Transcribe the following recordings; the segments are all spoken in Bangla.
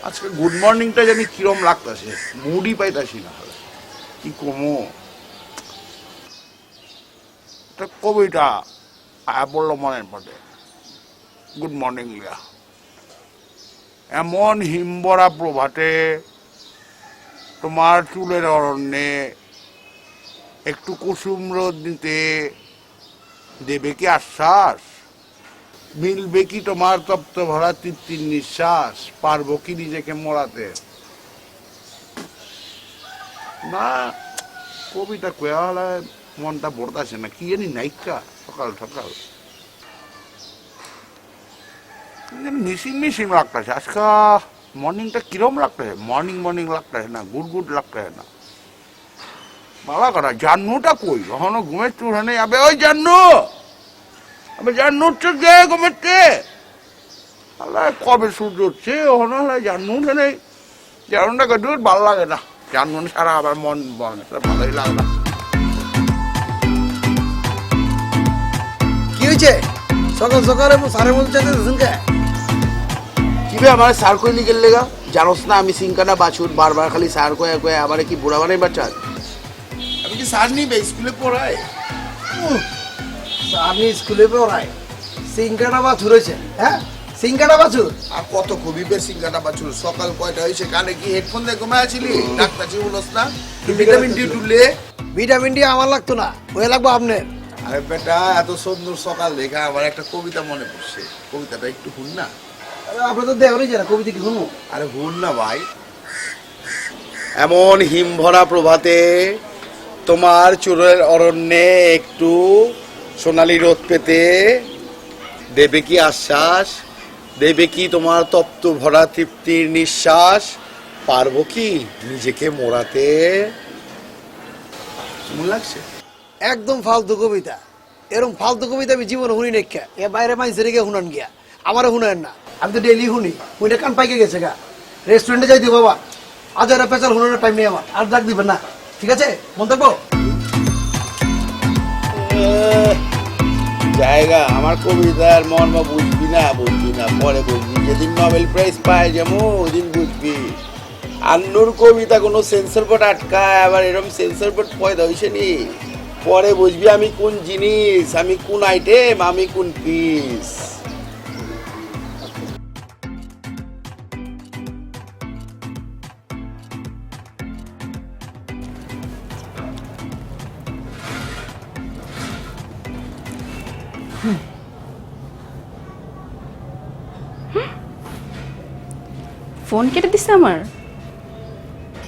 আজকে গুড মর্নিংটা জানি কিরম লাগতেছে, মুডই পাইতাছি না। কি কমো একটা কবিতা আয়া বললো মনের পথে, গুড মর্নিং লিয়া। এমন হিমবরা প্রভাতে তোমার চুলের অরণ্যে একটু কুসুম রোদ নিতে দেবে কি আশ্বাস? মিলবে কি তোমার তপ্ত ভরা তৃপ্তির নিঃশ্বাস? পারবো কি নিজেকে মোড়াতে? না, কবিতা কয়া হলে মনটা ভরতাছে না, কি জানি নাইকা সকাল সকাল মিসিং মিসিং লাগতেছে। আজকা মর্নিংটা কিরম লাগতেছে, মর্নিং মর্নিং লাগতেছে না, গুড গুড লাগতেছে না। বাবা করা জান্নুটা কই, কখনো ঘুমের চুড় নেই। আবে ওই জান্নু, আবে জান্নু উঠছে গে ঘুমেরতে? আল্লাহ কবে সূর্য উঠছে ওখানে জান্নু উঠে নেই। জান্নুটা দূর ভালো লাগে না, জান্নু সারা আবার মন ভালোই লাগে না। কি হয়েছে সকাল সকালে সারের মধ্যে চাইতেছেন কে? কিবে আমার সার কইলি গেল লেগা? জানোস না আমি সিংকাটা বাছুর, বারবার খালি সার কয়ে কয়ে আমারে কি বুড়া বানাই বাচ্চা? আমি কি সার নিবে স্কুলে পড়াই? আমি স্কুলে পড়াই, সিংকাটা বাছুর হয়েছে। হ্যাঁ, সিংকাটা বাছুর আর কত কবিবের সিঙ্গাটা বাছুর। সকাল কয়টা হয়েছে, কানে কি হেডফোন দিয়ে ঘুমায় আছিলি? ডাক্তার জি বলস না ভিটামিন ডি টুলে? ভিটামিন ডি আমার লাগতো না, ওই লাগবো আপনার। আরে বেটা, এত সুন্দর সকাল দেখা আমার একটা কবিতা মনে পড়ছে, কবিতাটা একটু শুন না। আপনি তো দেওয়ারই যারা কবিতা কি শুনবো? আরে শুন না ভাই। এমন হিমভরা প্রভাতে তোমার চুলের অরণ্যে একটু সোনালি রোদ পেতে দেবে কি আশ্বাস? দেবে কি তোমার তপ্ত ভরা তৃপ্তির নিঃশ্বাস? পারবো কি নিজেকে মোড়াতে? কেমন লাগছে? একদম ফালতু কবিতা। এরকম ফালতু কবিতা আমি জীবনে শুনি নাই। এ বাইরে মাইসে রেখে শুনান গিয়া, আমারও শুনেন না। আমি তো ডেইলি শুনি, ওইটা কান পাইকে গেছে গা। রেস্টুরেন্টে যাই দিও বাবা, আজ আর পেঁচাল শুনানোর টাইম নেই আমার। আর ডাক দিবেন না, ঠিক আছে? মন থাকবো। জায়গা আমার কবিতার মর্ম বুঝবি না, পরে বুঝবি। যেদিন নোবেল প্রাইজ পায় যেমন ওদিন বুঝবি। আন্নুর কবিতা কোনো সেন্সর বোর্ড আটকায়, আবার এরকম সেন্সর বোর্ড পয়দা হয়েছে নি। পরে বুঝবি আমি কোন জিনিস, আমি কোন আইটেম, আমি কোন পিস। ফোন কেটে দিচ্ছে আমার।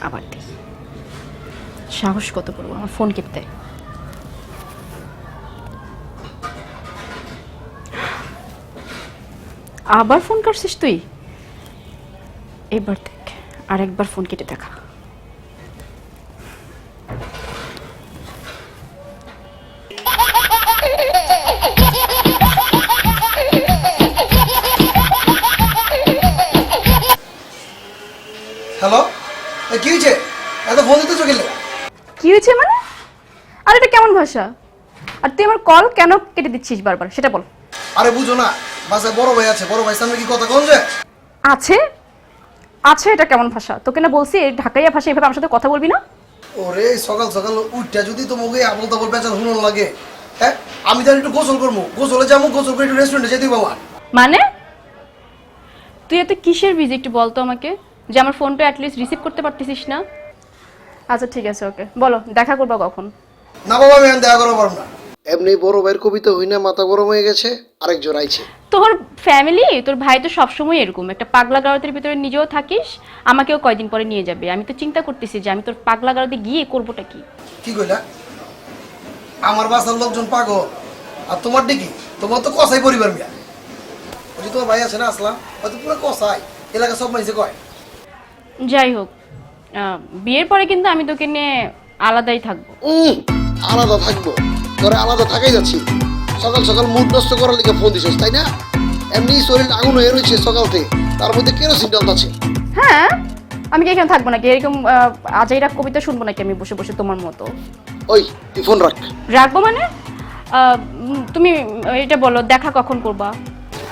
আবার দেখি সাহস কত বড়, আমার ফোন কেটে দেয়। আবার ফোন করছিস তুই? এবার দেখ, আরেকবার ফোন কেটে দেখা। হ্যালো, কি হয়েছে? এত ফোন দিতে চোখে লেগা? কি হয়েছে মানে? আর এটা কেমন ভাষা? আর তুই আমার কল কেন কেটে দিচ্ছিস বারবার সেটা বল। আরে বুঝো না, বাসায় বড় ভাই আছে, বড় ভাই সামনে কি কথা কোন যায়? আছে আছে, এটা কেমন ভাষা? তোকে না বলছি এই ঢাকাইয়া ভাষা এভাবে আমার সাথে কথা বলবি না। ওরে সকাল সকাল উঠটা যদি তোমাকে আবল তাবল পেঁচাল শুনো লাগে, হ্যাঁ? আমি তাহলে একটু গোসল করবো, গোসলে যাবো, গোসল করে একটু রেস্টুরেন্টে যেতে বাবা। মানে তুই এত কিসের বিজি একটু বলতো আমাকে, যে আমার ফোনটা অ্যাটলিস্ট রিসিভ করতে পারতেছিস না? আচ্ছা ঠিক আছে, ওকে বলো দেখা করবা কখন? না বাবা, আমি দেখা করবো পারবো না। এমনি বড় ভাইয়ের কবিতা হই না, মাথা গরম হয়ে গেছে, আরেকজন আইছে। তোর ফ্যামিলি, তোর ভাই তো সবসময় এরকম একটা পাগলা গারদের ভিতরে নিজেও থাকিস, আমাকেও কয়দিন পরে নিয়ে যাবে। আমি তো চিন্তা করতেছি যে আমি তোর পাগলা গারদে গিয়ে করবোটা কি। কি কইলা? আমার বাসার লোকজন পাগল, আর তোমার ডিকি? তোমার তো কসাই পরিবার মিয়া। ওই যে তোমার ভাই আছে না আসলাম, হয়তো পুরো কসাই, এলাকা সব মাইছে কয়। যাই হোক, বিয়ের পরে কিন্তু আমি তোকে নিয়ে আলাদাই থাকবো। আলাদা থাকবো? তোরে আলাদা থাকাই যাচ্ছি। সকাল সকাল মুড নষ্ট করার লিগে ফোন দিছিস তাই না? এমনি শরীর আগুন হয়ে রয়েছে সকাল থেকে, তার মধ্যে কেরোসিন জ্বালতাছে। হ্যাঁ, আমি কি এখানে থাকবো নাকি? এরকম আজাইরা কবিতা শুনবো নাকি আমি বসে বসে তোমার মতো? ওই তুই ফোন রাখ। রাখবো মানে? তুমি এটা বলো দেখা কখন করবা?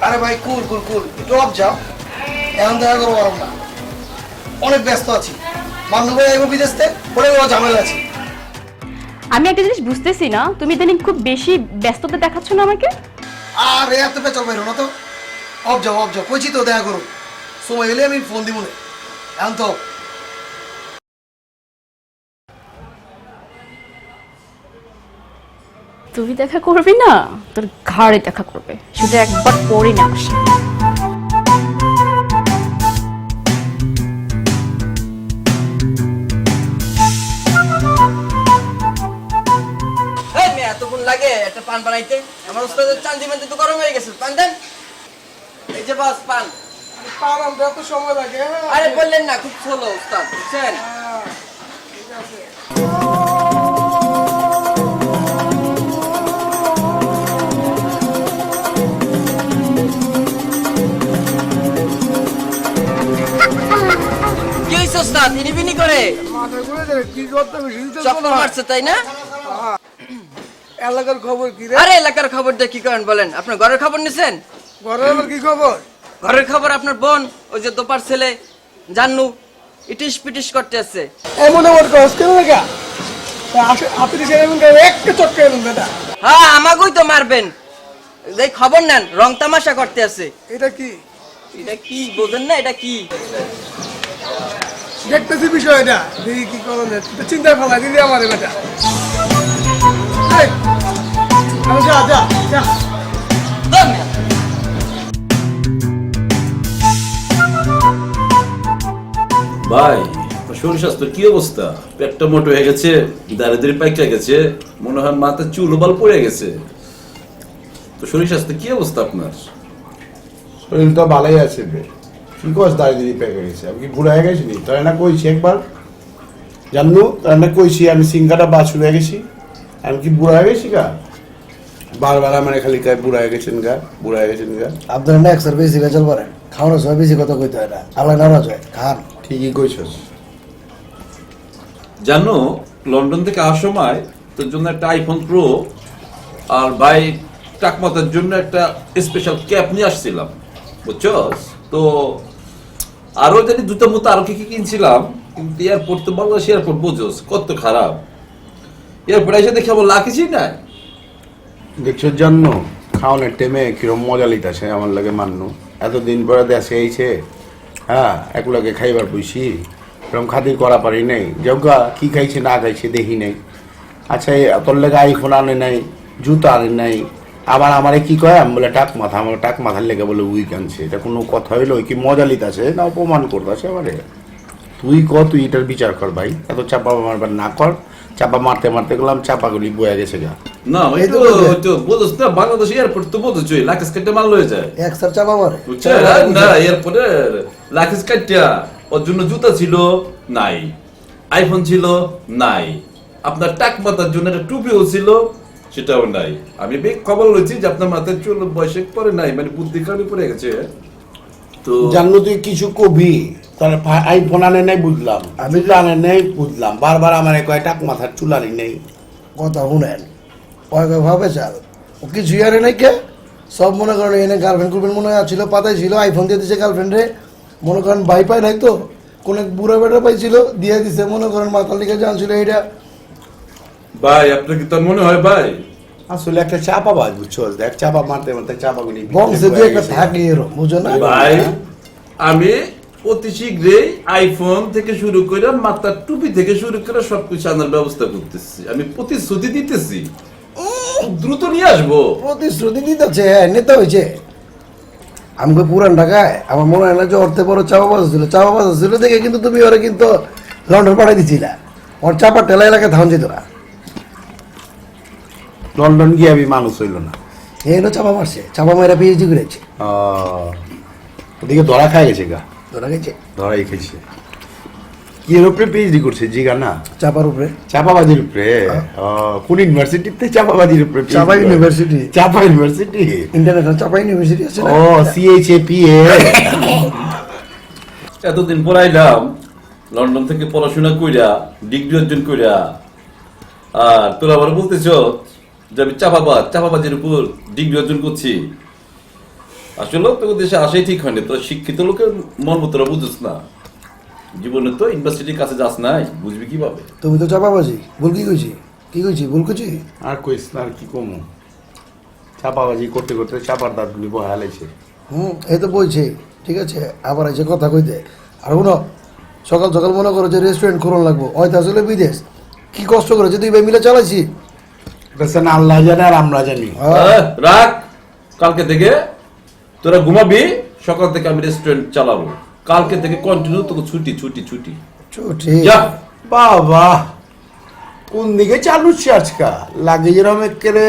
আরে ভাই কুল কুল কুল একটু অফ যাও, এখন দেখা করবো পারব না, অনেক ব্যস্ত আছি। মান্নু ভাই আইবো বিদেশ থেকে, পরে ঝামেলা আছে। আমি একটা জিনিস বুঝতেছি না, তুমি ইদানিং খুব বেশি ব্যস্ততা দেখাচ্ছ না আমাকে। আর এত পেঁচাল বাইরো না তো, অফ যাও অফ যাও, কইছি তো দেখা করো, সময় হলে আমি ফোন দিব না, এখন তো তুই দেখা করবি না, তোর ঘাড়ে দেখা করবে, শুধু একবার পড়ি না আমার সাথে। এই মেয়ে এতক্ষণ লাগে একটা পান বানাইতে? আমার ওস্তাদের চান্দি মান্দি তো গরম হয়ে গেছে, পান দেন। এই যে বস পান। পান আনতে এত সময় লাগে? আরে বললেন না খুব স্লো ওস্তাদ, বুঝছেন? কি হইছে ওস্তাদ, ইনিবিনি করে কি করতে চক্কর মারছে তাই না? এলাকার খবর কি রে? আরে এলাকার খবর দিয়ে কি করেন বলেন? আপনার ঘরের খবর নিছেন? ঘরের আবার কি খবর? ঘরের খবর আপনার বোন ওই যে দোপার ছেলে জান্নু ইটিস পিটিস করতে আছে। এমন এমন কস কেন লাগা? আপনি সেরকম একটা চক্কর এলেন বেটা। হ্যাঁ আমাকেই তো মারবেন, এই খবর নেন, রং তামাশা করতে আছে। এটা কি এটা কি বোঝেন না? এটা কি দেখতেছি বিষয়টা, দেখি কি করো না, চিন্তা ফেলা দিদি আমারে বেটা। যা যা যা। দম না। ভাই শরীর স্বাস্থ্য কি অবস্থা? পেটটা মোটো হয়ে গেছে, দারিদ্র পাইকা গেছে, মনে হয় মাথায় চুল বাল পড়ে গেছে। তো শরীর স্বাস্থ্য কি অবস্থা আপনার? শরীর তো ভালোই আছে বে। কি কস দাঁড়িয়ে পেকে গেছে? আমি কি বুড়া হয়ে গেছি নি? তোর না কইছি একবার জানু, তোর না কইছি আমি সিঙ্গাটা বাছুর হয়ে গেছি, আমি কি বুড়া হয়ে গেছি গা? বারবার আমার খালি কায় বুড়া হয়ে গেছেন গা, বুড়া হয়ে গেছেন গা। আপনার না একসার বেশি বেচাল পারেন, খাওয়ানোর সময় বেশি কথা কইতে হয় না, আল্লাহ নারাজ হয়, খান। ঠিকই কইছস। জানো লন্ডন থেকে আসার সময় তোর জন্য একটা আইফোন প্রো আর ভাই টাকমাতার জন্য একটা স্পেশাল ক্যাপ নিয়ে আসছিলাম, বুঝছস? তো আরো জানি জুতো মুতো আরো কি কি কিনছিলাম, কিন্তু এয়ারপোর্ট তো বাংলাদেশ এয়ারপোর্ট বুঝছস কত খারাপ। এয়ারপোর্ট এসে দেখে আমার লাকিছি না। দেখছো জন্য খাওয়ানোর টেমে কিরম মজা লিতাছে আমার লাগে মান্নু, এতদিন পরে দেশে এইছে, হ্যাঁ একলাগে খাইবার বইছি, এরকম খাতির করা পারি নাই, যোগা কি খাইছে না খাইছে দেখি নাই। আচ্ছা তোর লেগে আইফোন আনে নাই, জুতো আনে নাই, আবার আমারে কি কয়, আমি বলে টাক মাথা, আমার টাক মাথার লেগে বলে উইক আনছে, এটা কোনো কথা হইলো? কি মজা লিতাছে না অপমান করতেছে আমারে? তুই তুই এটার বিচার কর ভাই, এত চাপা মারবার না কর। চাপা মারতে মারতে গেলাম, চাপাগুলি বয়ে গেছে গা। না ওই তো বুঝছ না, বাংলাদেশ এয়ারপোর্ট তো বুঝছ লাকেশ কাটতে মাল হয়ে যায়, একসার চাপা মারে বুঝছে? না এয়ারপোর্টে লাকেশ কাটটা ওর জন্য জুতা ছিল নাই, আইফোন ছিল নাই, আপনার টাক মাথার জন্য একটা টুপিও ছিল সেটাও নাই। আমি বেগ খবর লইছি যে আপনার মাথায় চুল বয়সে পরে নাই, মানে বুদ্ধি কারণে পড়ে গেছে। তো জানলো তুই কিছু কবি, তার আইফোন আনে নাই বুঝলাম, আমি তো আনে নাই বুঝলাম, বারবার আমার কয় টাক মাথার চুলারি নেই। কথা শুনেন, ওই ভাবে চাল ও কিছু আরে নাই কে, সব মনে করেন এনে গার্লফ্রেন্ড কুলফ্রেন্ড মনে হয় ছিল, পাতাই ছিল, আইফোন দিয়ে দিছে গার্লফ্রেন্ডে, মনে করেন ভাই পায় নাই তো, কোন বুড়া বেটা পাইছিল দিয়ে দিছে, মনে করেন মাতাল দিকে জানছিল এইটা। ভাই আপনার কি তার মনে হয় ভাই? আসলে একটা চাপা বাজ বুঝছো, দেখ চাপা মারতে মারতে চাপাগুলি বংশে দিয়ে একটা থাকে এরো, বুঝো না? ভাই আমি অতি শীঘ্রই আইফোন থেকে শুরু করে মাথার টুপি থেকে শুরু করে সবকিছু আনার ব্যবস্থা করতেছি, আমি প্রতিশ্রুতি দিতেছি দ্রুত নিয়ে আসবো। প্রতিশ্রুতি দিতেছে, নেতা হয়েছে। আমাকে পুরান ঢাকায় আমার মনে হয় না যে অর্থে বড় চাপা বাজা ছিল, চাপা বাজা ছিল দেখে কিন্তু তুমি ওরা কিন্তু লন্ডন পাঠাই দিছিলা, ওর চাপা টেলা এলাকায় ধান যেত না, লন্ডন গিয়ে আমি মানুষ হইল না, এই চাপা মারছে, চাপা মারা পিএইচডি করেছে, ওদিকে ধরা খাই গেছে গা, ধরা গেছে ধরাই খেয়েছে। কি এর উপরে পিএইচডি করছে জিগা না? চাপার উপরে, চাপাবাজির উপরে। কোন ইউনিভার্সিটিতে? চাপাবাজির উপরে। চাপা ইউনিভার্সিটি, চাপা ইউনিভার্সিটি, ইন্টারন্যাশনাল চাপা ইউনিভার্সিটি আছে না? ও সিএইচএপিএ। এতদিন পড়াইলাম লন্ডন থেকে পড়াশোনা কইরা ডিগ্রি অর্জন কইরা, আর তোরা আবার বলতেছ যে আমি চাপাবাজের উপর ডিগ্রি অর্জন করছি। আসলে তোকে দেশে আসাই ঠিক হয়নি, তো শিক্ষিত লোকের মর্ম তোরা বুঝিস না, জীবনে তো ইউনিভার্সিটির কাছে যাস নাই, বুঝবি কিভাবে? তুমি তো চাপাবাজি ভুল কি কইছি ভুল কইছি আর কইস না, আর কি কমু, চাপাবাজি করতে করতে চাপার দাঁতগুলি বহালাইছে। এই তো বলছে ঠিক আছে, আবার এসে কথা কইতে। আর শুনো, সকাল সকাল মনে করো যে রেস্টুরেন্ট খোলন লাগবো, হয়তো আসলে বিদেশ কি কষ্ট করেছে দুই ভাই মিলে চালাইছি। এটা না আল্লাহ জানে আর আমরা জানি। রাখ, কালকে থেকে তোরা ঘুমাবি, সকাল থেকে আমি রেস্টুরেন্ট চালাবো, কালকে থেকে কন্টিনিউ তোকে ছুটি ছুটি ছুটি। ছুটি যা। বাবা কোন দিকে চালুচ্ছে আজকাল, লাগে যেরকম একেবারে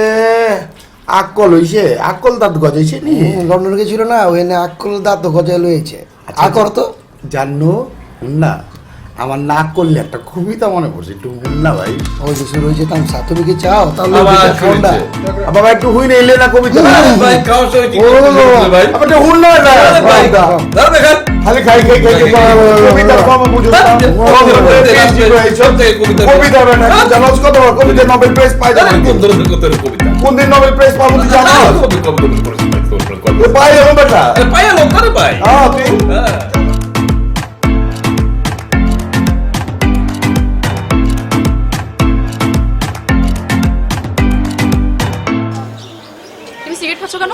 আকল হইছে, আকল দাঁত গজাইছে নি। লন্ডন গেছিল না, ওখানে আকল দাঁত গজায় লয়েছে। আকর তো জানো না, আমার নাক করলে একটা কবিতা মনে পড়ছে, একটু শুন না ভাই। ওই যে শুরু হয়েছে তামসা, তুমি কি চাও তাহলে আবার দুইটা শুরু ঠান্ডা। হয়েছে। বাবা একটু হুই নিলে না কবিতা, ভাই খাওয়ার সময় কি ও করতে বলছিলে ভাই? আবার একটু হুন না না, ভাই, দাঁড়া দেখেন। খালি খাই খাই খাই কবিতা কম বুঝো না। সব থেকে কবিতা। কবিতা হবে না, জানোস কত বড় কবিতা নোবেল প্রাইজ পাই আরে যাবে। কোন ধরনের কবিতা? কোন দিন নোবেল প্রাইজ পাবো তুই জানো? কবিতা করেছি ভাই, কবিতা। পাই যাবো বেটা। আরে পাইয়া লোক আরে ভাই। হ্যাঁ তুই হ্যাঁ। তুমি সিগারেট খাচ্ছ কেন?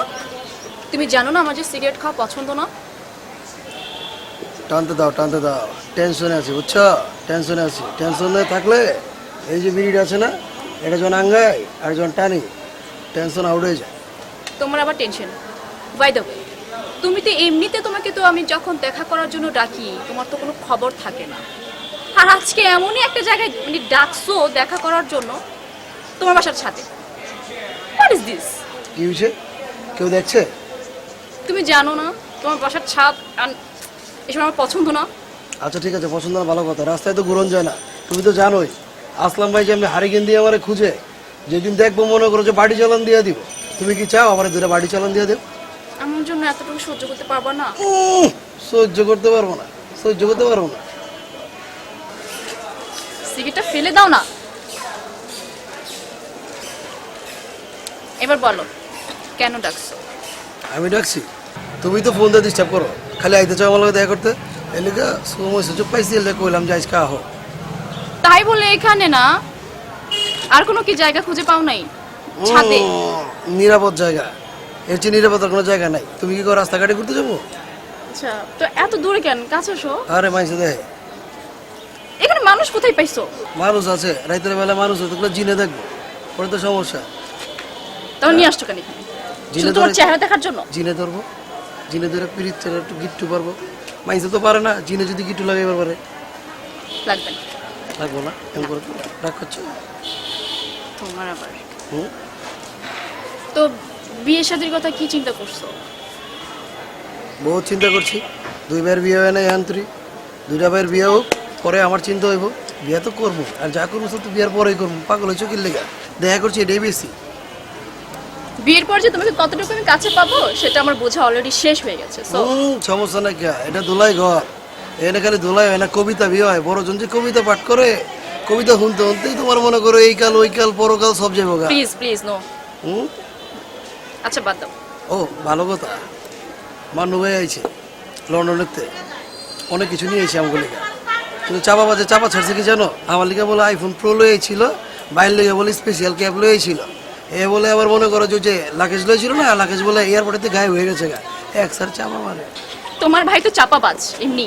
তুমি জানো না আমার যে সিগারেট খাওয়া পছন্দ না? টানতে দাও, টেনশনে আছি বুঝছো, টেনশনে আছি। টেনশনে থাকলে এই যে বিড়িটা আছে না, এটা যখন আঙ্গাই আর যখন টানি টেনশন আউট হয়ে যায়। তোমার আবার টেনশন। বাই দ্য ওয়ে, তুমি তো এমনিতে, তোমাকে তো আমি যখন দেখা করার জন্য ডাকি তোমার তো কোনো খবর থাকে না। আর আজকে এমনই একটা জায়গায় মানে ডাকছো দেখা করার জন্য, তোমার বাসার ছাদে। What is this? কি হয়েছে, কেউ দেখছে? তুমি জানো না তোমার বাসার ছাদ এসব আমার পছন্দ না। আচ্ছা ঠিক আছে, পছন্দ না ভালো কথা, রাস্তায় তো ঘুরন যায় না। তুমি তো জানোই আসলাম ভাই যে আমি হারিকেন দিয়ে আমারে খুঁজে যেদিন দেখবো মনে করো যে বাড়ি চালান দিয়ে দিব। তুমি কি চাও আমার দুটো বাড়ি চালান দিয়ে দেব? আমার জন্য এতটুকু সহ্য করতে পারবা না? সহ্য করতে পারবো না, সহ্য করতে পারবো না। সিগারেটটা ফেলে দাও না। এবার বলো কেন ডাকছো? আমি ডাকছি, তুমি তো ফোন দিয়ে ডিস্টার্ব করো, খালি আইতে চাও আমার লগে দেখা করতে। এলাকা সময় সুযোগ পাইছি, এলে কইলাম যে আজকে আহো। তাই বলে এখানে না, আর কোনো কি জায়গা খুঁজে পাও নাই? ছাদে। নিরাপদ জায়গা, এর চেয়ে নিরাপদ কোনো জায়গা নাই। তুমি কি করো, রাস্তাঘাটে ঘুরতে যাবো? আচ্ছা, তো এত দূরে কেন? কাছে এসো। আরে মাইসে দেখে এখানে মানুষ কোথায় পাইছো? মানুষ আছে, রাইতের বেলা মানুষ আছে, তোগুলো জিনে দেখবো, পরে তো সমস্যা। তাও নিয়ে আসছো কেন এখানে? জিনে শুধু তোমার ধরে- চেহারা দেখার জন্য? জিনে ধরবো, জিনে ধরে পিড়িত ছেড়ে একটু গিট্টু পারবো। মাইসে তো পারে না, জিনে যদি গিট্টু লাগাইবার পারে। লাগবে না লাগবো না, এমন করে তো রাগ করছো। তোমার আবার। হুম? তো বিয়ে শাদীর কথা কি চিন্তা করছো? বহুত চিন্তা করছি, দুই ভাইয়ের বিয়ে হয় না এহান্তরি, দুইটা ভাইয়ের বিয়ে হোক, পরে আমার চিন্তা হইব। বিয়ে তো করবো, আর যা করবো তো বিয়ের পরেই করবো। পাগল হয়েছো কি লেগা? দেখা করছি এটাই বেশি। বিয়ের পর যে তোমাকে কতটুকু আমি কাছে পাবো সেটা আমার বোঝা অলরেডি শেষ হয়ে গেছে। সো সমস্যা নাই কে, এটা দোলাই ঘর, এখানে খালি দোলাই হয় না, কবিতা বিয়ে হয়। বড়জন যে কবিতা পাঠ করে, কবিতা শুনতে শুনতেই তোমার মনে করো এই কাল ওই কাল পরকাল সব যাবো গা। Please please no. হুম? আচ্ছা বাদ দাও। ও ভালো কথা, মান্নু ভাই আইছে লন্ডনেতে, অনেক কিছু নিয়ে এসে আমাকে লিখা। কিন্তু চাপা বাজে চাপা ছাড়ছে কি জানো? আমার লিখা বলে আইফোন প্রো লয়েছিল, বাইর লেগে বলে স্পেশাল ক্যাব লয়েছিল। এ বলে আবার মনে করো যে লাকেজ লয়েছিল না, লাকেজ বলে এয়ারপোর্টেতে গায়েব হয়ে গেছে গা। এক স্যার চাপা মারে। তোমার ভাই তো চাপাবাজ এমনি।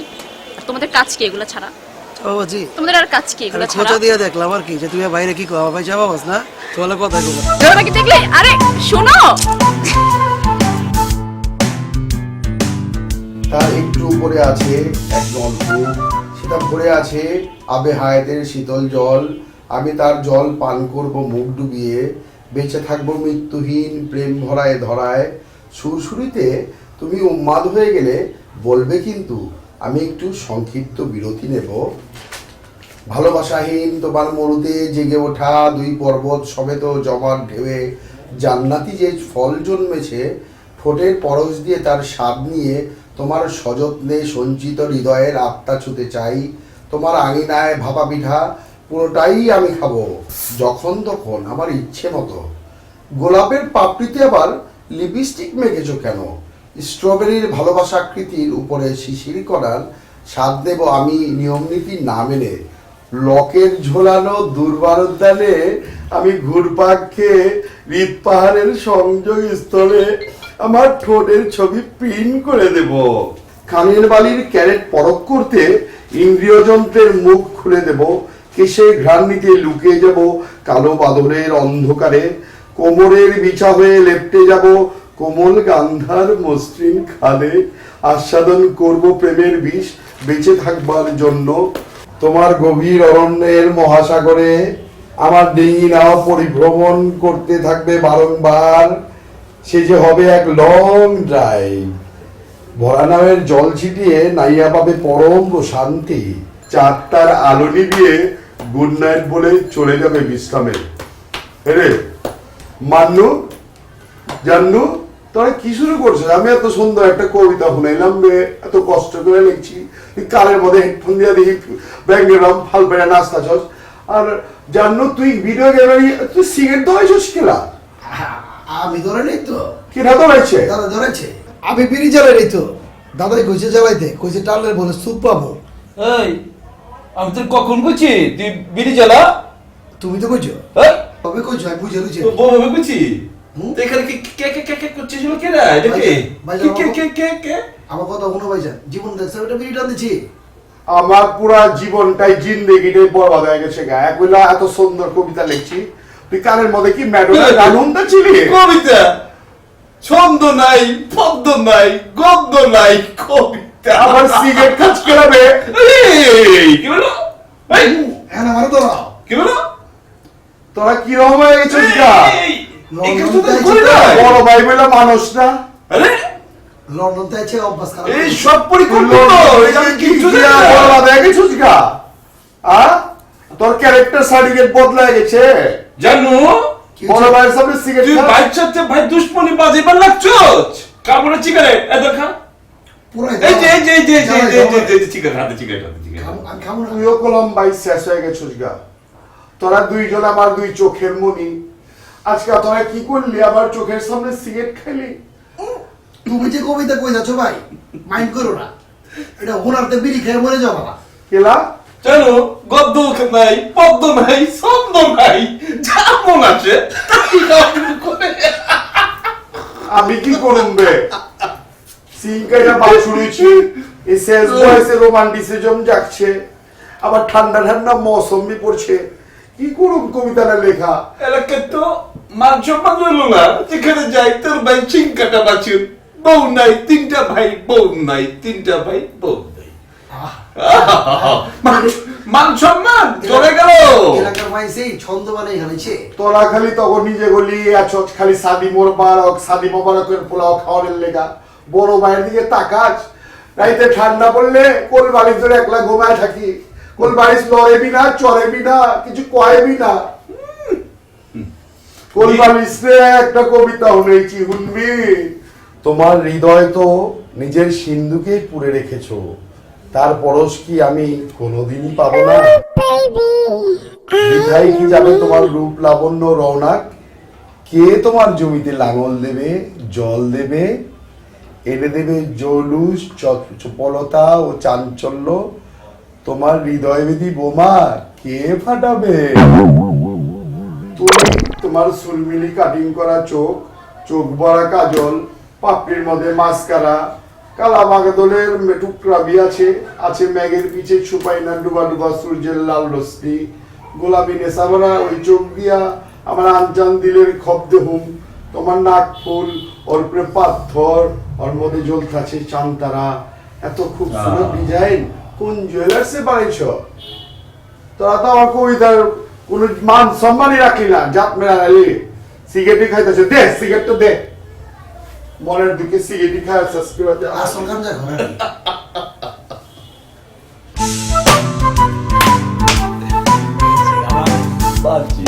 আর তোমাদের কাজ কি এগুলো ছাড়া? চাপা বাজি তোমাদের আর কাজ কি এগুলো আমি ছাড়া? খোঁচা দিয়ে দেখলাম আর কি, যে তুমি বাইরে কি কো, আমার ভাই চাপা বাজ না, তোমার কথা কবো। তোমাকে দেখলে আরে শোনো, তার একটু উপরে আছে এক নলকূপ, সেটা ভরে আছে আবে হায়াতের শীতল জল। আমি তার জল পান করব মুখ ডুবিয়ে, বেঁচে থাকবো মৃত্যুহীন প্রেম ভরায় ধরায়। সুরসুরিতে তুমি উন্মাদ হয়ে গেলে বলবে, কিন্তু আমি একটু সংক্ষিপ্ত বিরতি নেব। ভালোবাসাহীন তোমার মরুতে জেগে ওঠা দুই পর্বত সমেত জমার ঢেউয়ে জান্নাতি যে ফল জন্মেছে, ঠোঁটের পরশ দিয়ে তার স্বাদ নিয়ে তোমার সযত্নে সঞ্চিত হৃদয়ের আত্মা ছুতে চাই। তোমার আঙিনায় ভাপা পিঠা পুরোটাই আমি খাবো, যখন তখন আমার ইচ্ছে মতো। গোলাপের পাপড়িতে আবার লিপস্টিক মেখেছো কেন? স্ট্রবেরির ভালোবাসাকৃতির উপরে শিশির করার স্বাদ দেব আমি নিয়ম নীতি না মেনে। লকের ঝোলানো দুর্বারোদ্যানে আমি ঘুরপাক খেয়ে হৃদ পাহাড়ের সংযোগ স্থলে আমার ঠোঁটের ছবি প্রিন্ট করে দেব। কানের বালির ক্যারেট পরখ করতে ইন্দ্রিয় যন্ত্রের মুখ খুলে দেব। কেশে ঘ্রাণ নিতে লুকিয়ে যাব কালো বাদরের অন্ধকারে। কোমরের বিছা হয়ে লেপ্টে যাব কোমল গান্ধার মসৃণ খালে। আস্বাদন করব প্রেমের বিষ বেঁচে থাকবার জন্য। তোমার গভীর অরণ্যের মহাসাগরে আমার ডিঙি নাও পরিভ্রমণ করতে থাকবে বারংবার। সে যে হবে এক লং ড্রাইভ। ভরা নামের জল ছিটিয়ে নাইয়া পাবে পরম শান্তি। চারটার আলো নিভিয়ে গুড নাইট বলে চলে যাবে বিশ্রামে। রে মান্নু জান্নু তোরা কি শুরু করছিস? আমি এত সুন্দর একটা কবিতা শুনাইলাম রে, এত কষ্ট করে লিখছি, তুই কালের মধ্যে হেডফোন দিয়ে দেখি ব্যাঙ্গেরাম ফাল পেড়ে নাস্তা চস। আর জান্নু তুই ভিডিও গেমে তুই সিগারেট ধরাইছিস কিলা? আমি ধরে নেই তো, কিনা ধরাইছে? দাদা ধরেছে। আমি বিড়ি জ্বালাই নেই তো, দাদাই কইছে জ্বালাইতে, কইছে টালের বলে সুপ পাবো। এই আমি তোর কখন কইছি তুই বিড়ি জ্বালা? তুমি তো কইছো, এই তবে কইছো আমি বুঝে লুছি। বউ কইছি এখানে কি কে কে কে কে করছিস কে রে? এটা কি কে কে কে কে? আমার কথা শুনো ভাইজান, জীবন দেখছে ওটা বিড়ি টান দিছি। আমার পুরা জীবনটাই জিন্দেগিটাই বরবাদ হয়ে গেছে গা। একবেলা এত সুন্দর কবিতা লিখছি, তুই কানের মধ্যে কি ম্যাডোনার গান শুনতেছিলি? কবিতা ছন্দ নাই, পদ্য নাই, গদ্য নাই, কবিতা। আবার সিগারেট খাচ কেলাবে। এই কি বলো? এই হ্যাঁ আমার ধরাও। কি বলো? তোরা কি রকম হয়ে গেছিস গা? এই লন্ডন তো তাই করি না। বড় ভাই বলে মানুষ না। আরে লন্ডন তো আছে অভ্যাস খারাপ। এই সব পরিকল্পনা এটা আমি কিচ্ছু জানি না। বরবাদ হয়ে গেছিস গা। তোর ক্যারেক্টার সার্টিফিকেট বদলায় গেছে। জানো বড় ভাইয়ের সামনে তুই সিগারেট ভাই চাচ্ছে ভাই দুশ্মনী বাজিবার লাগছস। কামড়ে সিগারেট এত খা। পুরাই এই যে এই যে এই যে এই যে জ্বালাই এই দাও। যে এই যে সিগারেট হাতে সিগারেট হাতে সিগারেট। আমি খাবো না। তুইও কলম ভাই শেষ হয়ে গেছিস গা। তোরা দুইজন আমার দুই চোখের মনি। আজকে তোরা কি করলি? আমার চোখের সামনে সিগারেট খাইলি। তুমি যে কবিতা কই যাচ্ছ ভাই, মাইন্ড করো না। এটা হোনারতে বিড়ি খেয়ে মরে যাও বাবা। কেলা জানো গদ্য নাই, পদ্য নাই, ছন্দ নাই, যা মন আছে তাই গাও করে। আমি কি করুম বে? সিনকাইটা বাল শুনেছি, এই শেষ বয়সে রোমান্টিসিজম জাগছে, আবার ঠান্ডা ঠান্ডা মৌসুমি পড়ছে। কি করুম কবিতাটা লেখা? এলাকা তো মান সম্মান রইল না। যেখানে যাই তোর ভাই চিঙ্কাটা বাঁচুন, বউ নাই তিনটা ভাই, বউ নাই তিনটা ভাই, বউ নাই। মান সম্মান চলে গেল। এলাকার ভাই সেই ছন্দ বানাই খালিছে। তোরা খালি তখন নিজে গলি আছো, খালি সাদি মোবারক, সাদি মোবারকের পোলাও খাওয়ানোর লেগা। বড় ভাইয়ের দিকে তাকাস, রাইতে ঠান্ডা পড়লে কোল বাড়ির ধরে একলা ঘুমায় থাকি। কোল বাড়ির লড়েবি না, চড়েবি না, কিছু কয়েবি না। কোল বাড়িতে একটা কবিতা শুনেছি, শুনবি? তোমার হৃদয় তো নিজের সিন্ধুকেই পুরে রেখেছো, তার পরশ কি আমি কোনোদিনই পাবো না? বিধাই কি যাবে তোমার রূপ লাবণ্য রৌনক? কে তোমার জমিতে লাঙল দেবে, জল দেবে, এনে দেবে জৌলুস চপলতা ও চাঞ্চল্য? তোমার হৃদয় বেদি বোমা কে ফাটাবে? তুমি তোমার সুলমিলি কাটিং করা চোখ, চোখ ভরা কাজল, পাপড়ির মধ্যে মাস্কারা, কালা বাগাদলের টুকরাবি আছে, আছে ম্যাগের পিছে ছুপাই না ডুবা ডুবা সূর্যের লাল রশ্মি। গোলাপি নেশাভরা ওই চোখ দিয়া আমার আনচান দিলের খব্দে হুম। তোমার নাক ফুল, ওর উপরে পাথর, ওর মধ্যে জ্বলতে আছে চান্তারা। এত খুবসুরত ডিজাইন কোন জুয়েলার্সে বানাইছ? তোরা তো আমার কবিতার কোন মান সম্মানই রাখলি না। জাত মেরা আলি সিগারেটই খাইতেছে, দে সিগারেটটা দে। মনের দিকে সিগারেটই খায় সাবস্ক্রাইব। আসল গান যা ঘরে। বাজি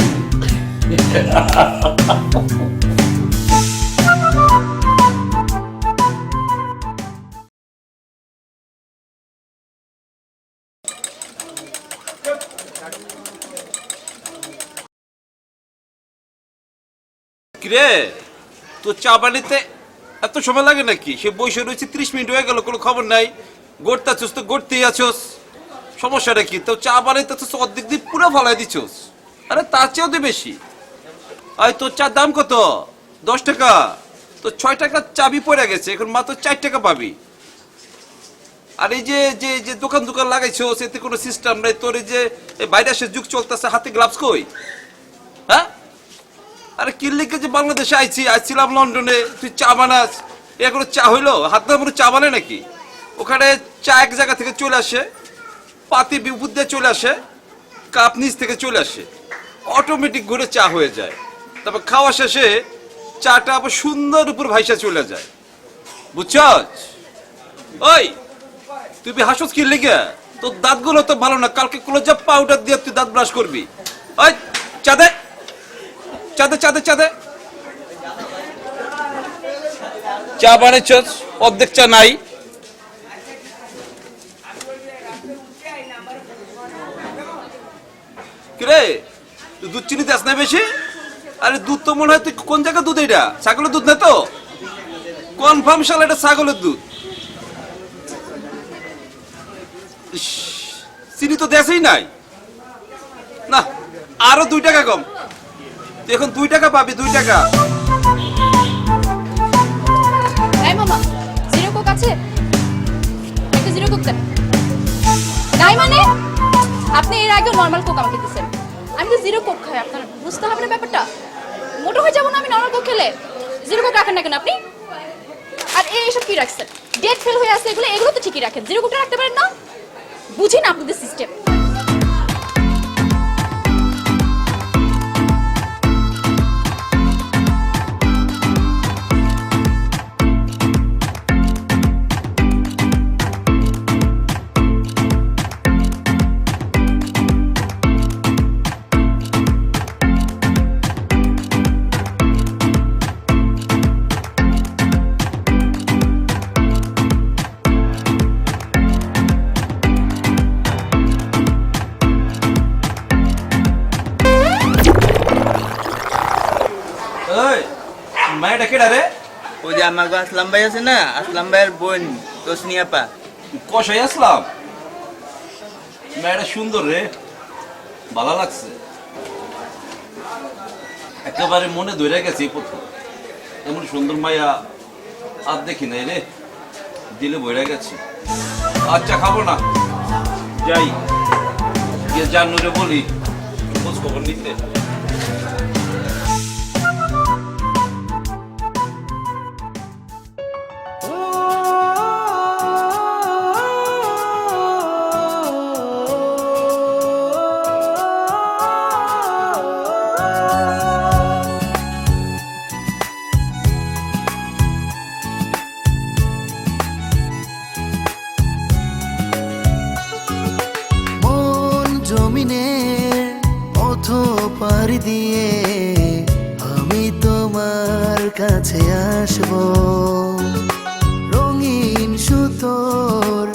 কিরে তোর চা পানিতে এত সময় লাগে নাকি? সে বসে রয়েছে 30 মিনিট হয়ে গেল, কোনো খবর নাই। গড়তাছোস তো গড়তেই আছোস, সমস্যাটা কি? তো চা বানাইতে তো অর্ধেক দিয়ে পুরো ফালাই দিছোস। আরে তার চেয়েও তো বেশি। আয় তোর চার দাম কত? 10 টাকা। তো 6 টাকা চাবি পড়ে গেছে, এখন মাত্র 4 টাকা পাবি। আর এই যে যে যে দোকান দোকান লাগাইছো, এতে কোনো সিস্টেম নাই। তোর এই যে ভাইরাসের যুগ চলতেছে, হাতে গ্লাভস কই? হ্যাঁ, আরে কিল্লিকে যে বাংলাদেশে আইছিলাম লন্ডনে, তুই চা বানাস, এখনো চা হইলো? হাত না চা বানায় নাকি? ওখানে চা এক জায়গা থেকে চলে আসে, পাতি বিপুদ দিয়ে চলে আসে, কাপ নিচ থেকে চলে আসে, অটোমেটিক ঘুরে চা হয়ে যায়। তারপর খাওয়া শেষে চাটা আবার সুন্দর উপর ভাইসা চলে যায়, বুঝছস? ওই তুই হাসস কি লেগে? তোর দাঁতগুলো তো ভালো না, কালকে ক্লোজআপ পাউডার দিয়ে তুই দাঁত ব্রাশ করবি। ওই চা দে, চা দে, চা দে, চা দে। চা বানাইছস, অর্ধেক চা নাই। কিরে তুই দুধ চিনি দেস না বেশি? আরে দুধ তো মনে হয়, তুই কোন জায়গায় দুধ? এটা ছাগলের দুধ না তো? কনফার্ম শাল এটা ছাগলের দুধ। ইস, চিনি তো দেশই নাই না। আরো 2 টাকা কম, তুই এখন 2 টাকা পাবি, 2 টাকা। এই মামা, জিরো কোক আছে? একটা জিরো কোক দেন। নাই মানে? আপনি এর আগে নরমাল কোক আমাকে দিয়েছেন, আমি তো জিরো কোক খাই। আপনার বুঝতে হবে না ব্যাপারটা? মোটো হয়ে যাবো না আমি নরমাল কোক খেলে? জিরো কোক রাখেন না কেন আপনি? আর এইসব কি রাখছেন? ডেট ফেল হয়ে আছে এগুলো, এগুলো তো ঠিকই রাখেন, জিরো কোকটা রাখতে পারেন না? বুঝি না আপনাদের সিস্টেম। মায়েরা কেডা রে? ওই যে আমার আসলাম ভাই আছে না, আসলাম ভাইয়ের বোন তসনিয়াপা। কষাই আসলাম। মেয়েটা সুন্দর রে, ভালো লাগছে, একেবারে মনে ধরে গেছে। প্রথম এমন সুন্দর মাইয়া আর দেখি নাই রে, দিলে বইরা গেছে। আচ্ছা খাবো না, যাই গিয়ে জানুরে বলি খোঁজ খবর নিতে। পাড়ি দিয়ে আমি তোমার কাছে আসবো, রঙিন সুতোর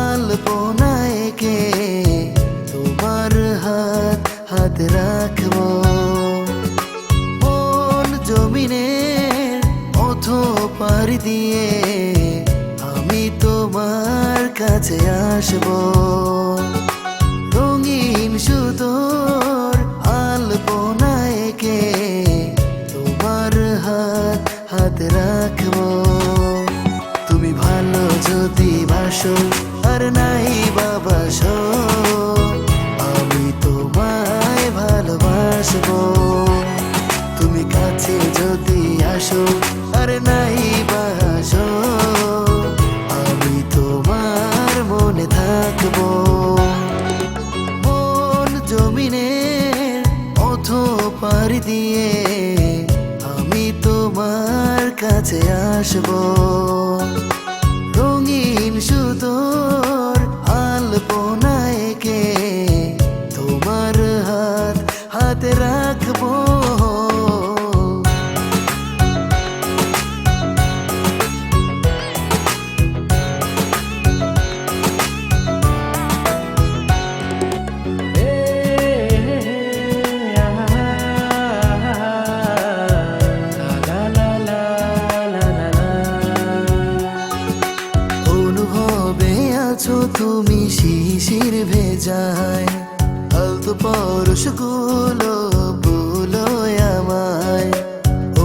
আলপনা এঁকে তোমার হাত হাতে রাখবো। মন জমিনের পথ পাড়ি দিয়ে আমি তোমার কাছে আসবো, রঙিন সুতোর আলপনা এঁকে তোমার হাত হাতে রাখবো। তুমি ভালো যদি বাসো আর নাই বাবাসো, আমি তোমায় ভালোবাসবো। তুমি কাছে যদি আসো আর নাই বাসো, আমি তোমার মনে থাকবো। জমিনের পথ পাড়ি দিয়ে আমি তোমার কাছে আসবো, রঙিন সুতোর আলপনা এঁকে তোমার হাত হাতে রাখবো। আছো তুমি শিশির ভেজায় আলতো পরশগুলো বলো আমায়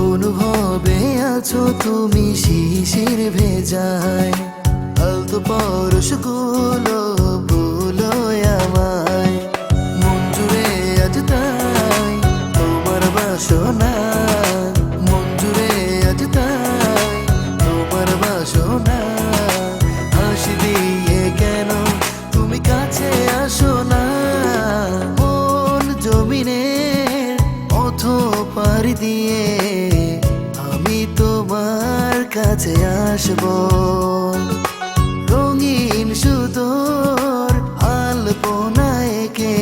অনুভবে আছো তুমি শিশির ভেজায় আলতো পরশগুলো বলো আমায় মন জুড়ে আজ তাই তোমার বাসনা মন জুড়ে আজ তাই তোমার বাসনা হাসি দিয়ে কেন তুমি কাছে আসো না মন জমিনের পথ পাড়ি দিয়ে আমি তোমার কাছে আসবো রঙিন সুতোর আলপনা এঁকে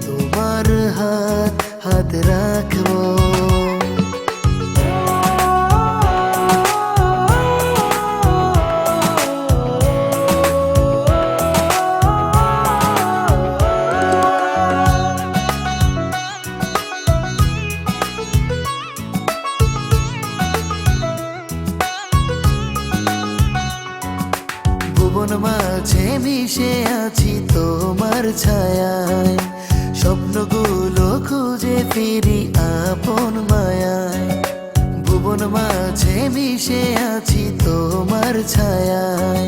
তোমার হাতে রাখবো ভুবন মাঝে মিশে আছি তোমার ছায়ায় স্বপ্নগুলো খুঁজে ফিরি আপন মায়ায় ভুবন মাঝে মিশে আছি তোমার ছায়ায়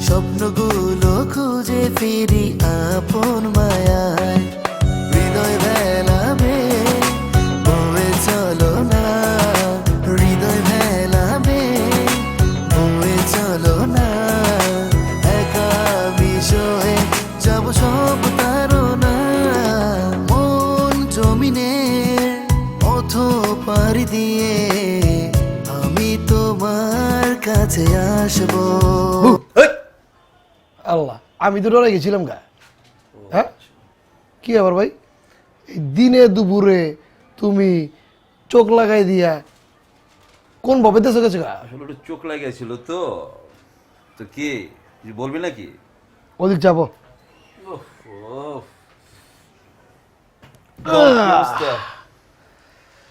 স্বপ্নগুলো খুঁজে ফিরি আপন মায়ায় হৃদয় ভেলাবে বয়ে চলো না হৃদয় ভেলাবে বয়ে চলো না একা বিষয়ে যাব সব তারনা মন জমিনের পথ পাড়ি দিয়ে আমি তোমার কাছে আসবো আল্লাহ আমি তো ডরে গেছিলাম গা। হ্যাঁ কি আবার ভাই এই দিনে দুপুরে তুমি চোখ লাগাই দিয়া কোন ভাবে দেশে গেছে গা? আসলে একটু চোখ লাগিয়েছিল তো তো কি কিছু বলবি নাকি? ওদিক যাবো ওহ, ওহ। বল, কি অবস্থা?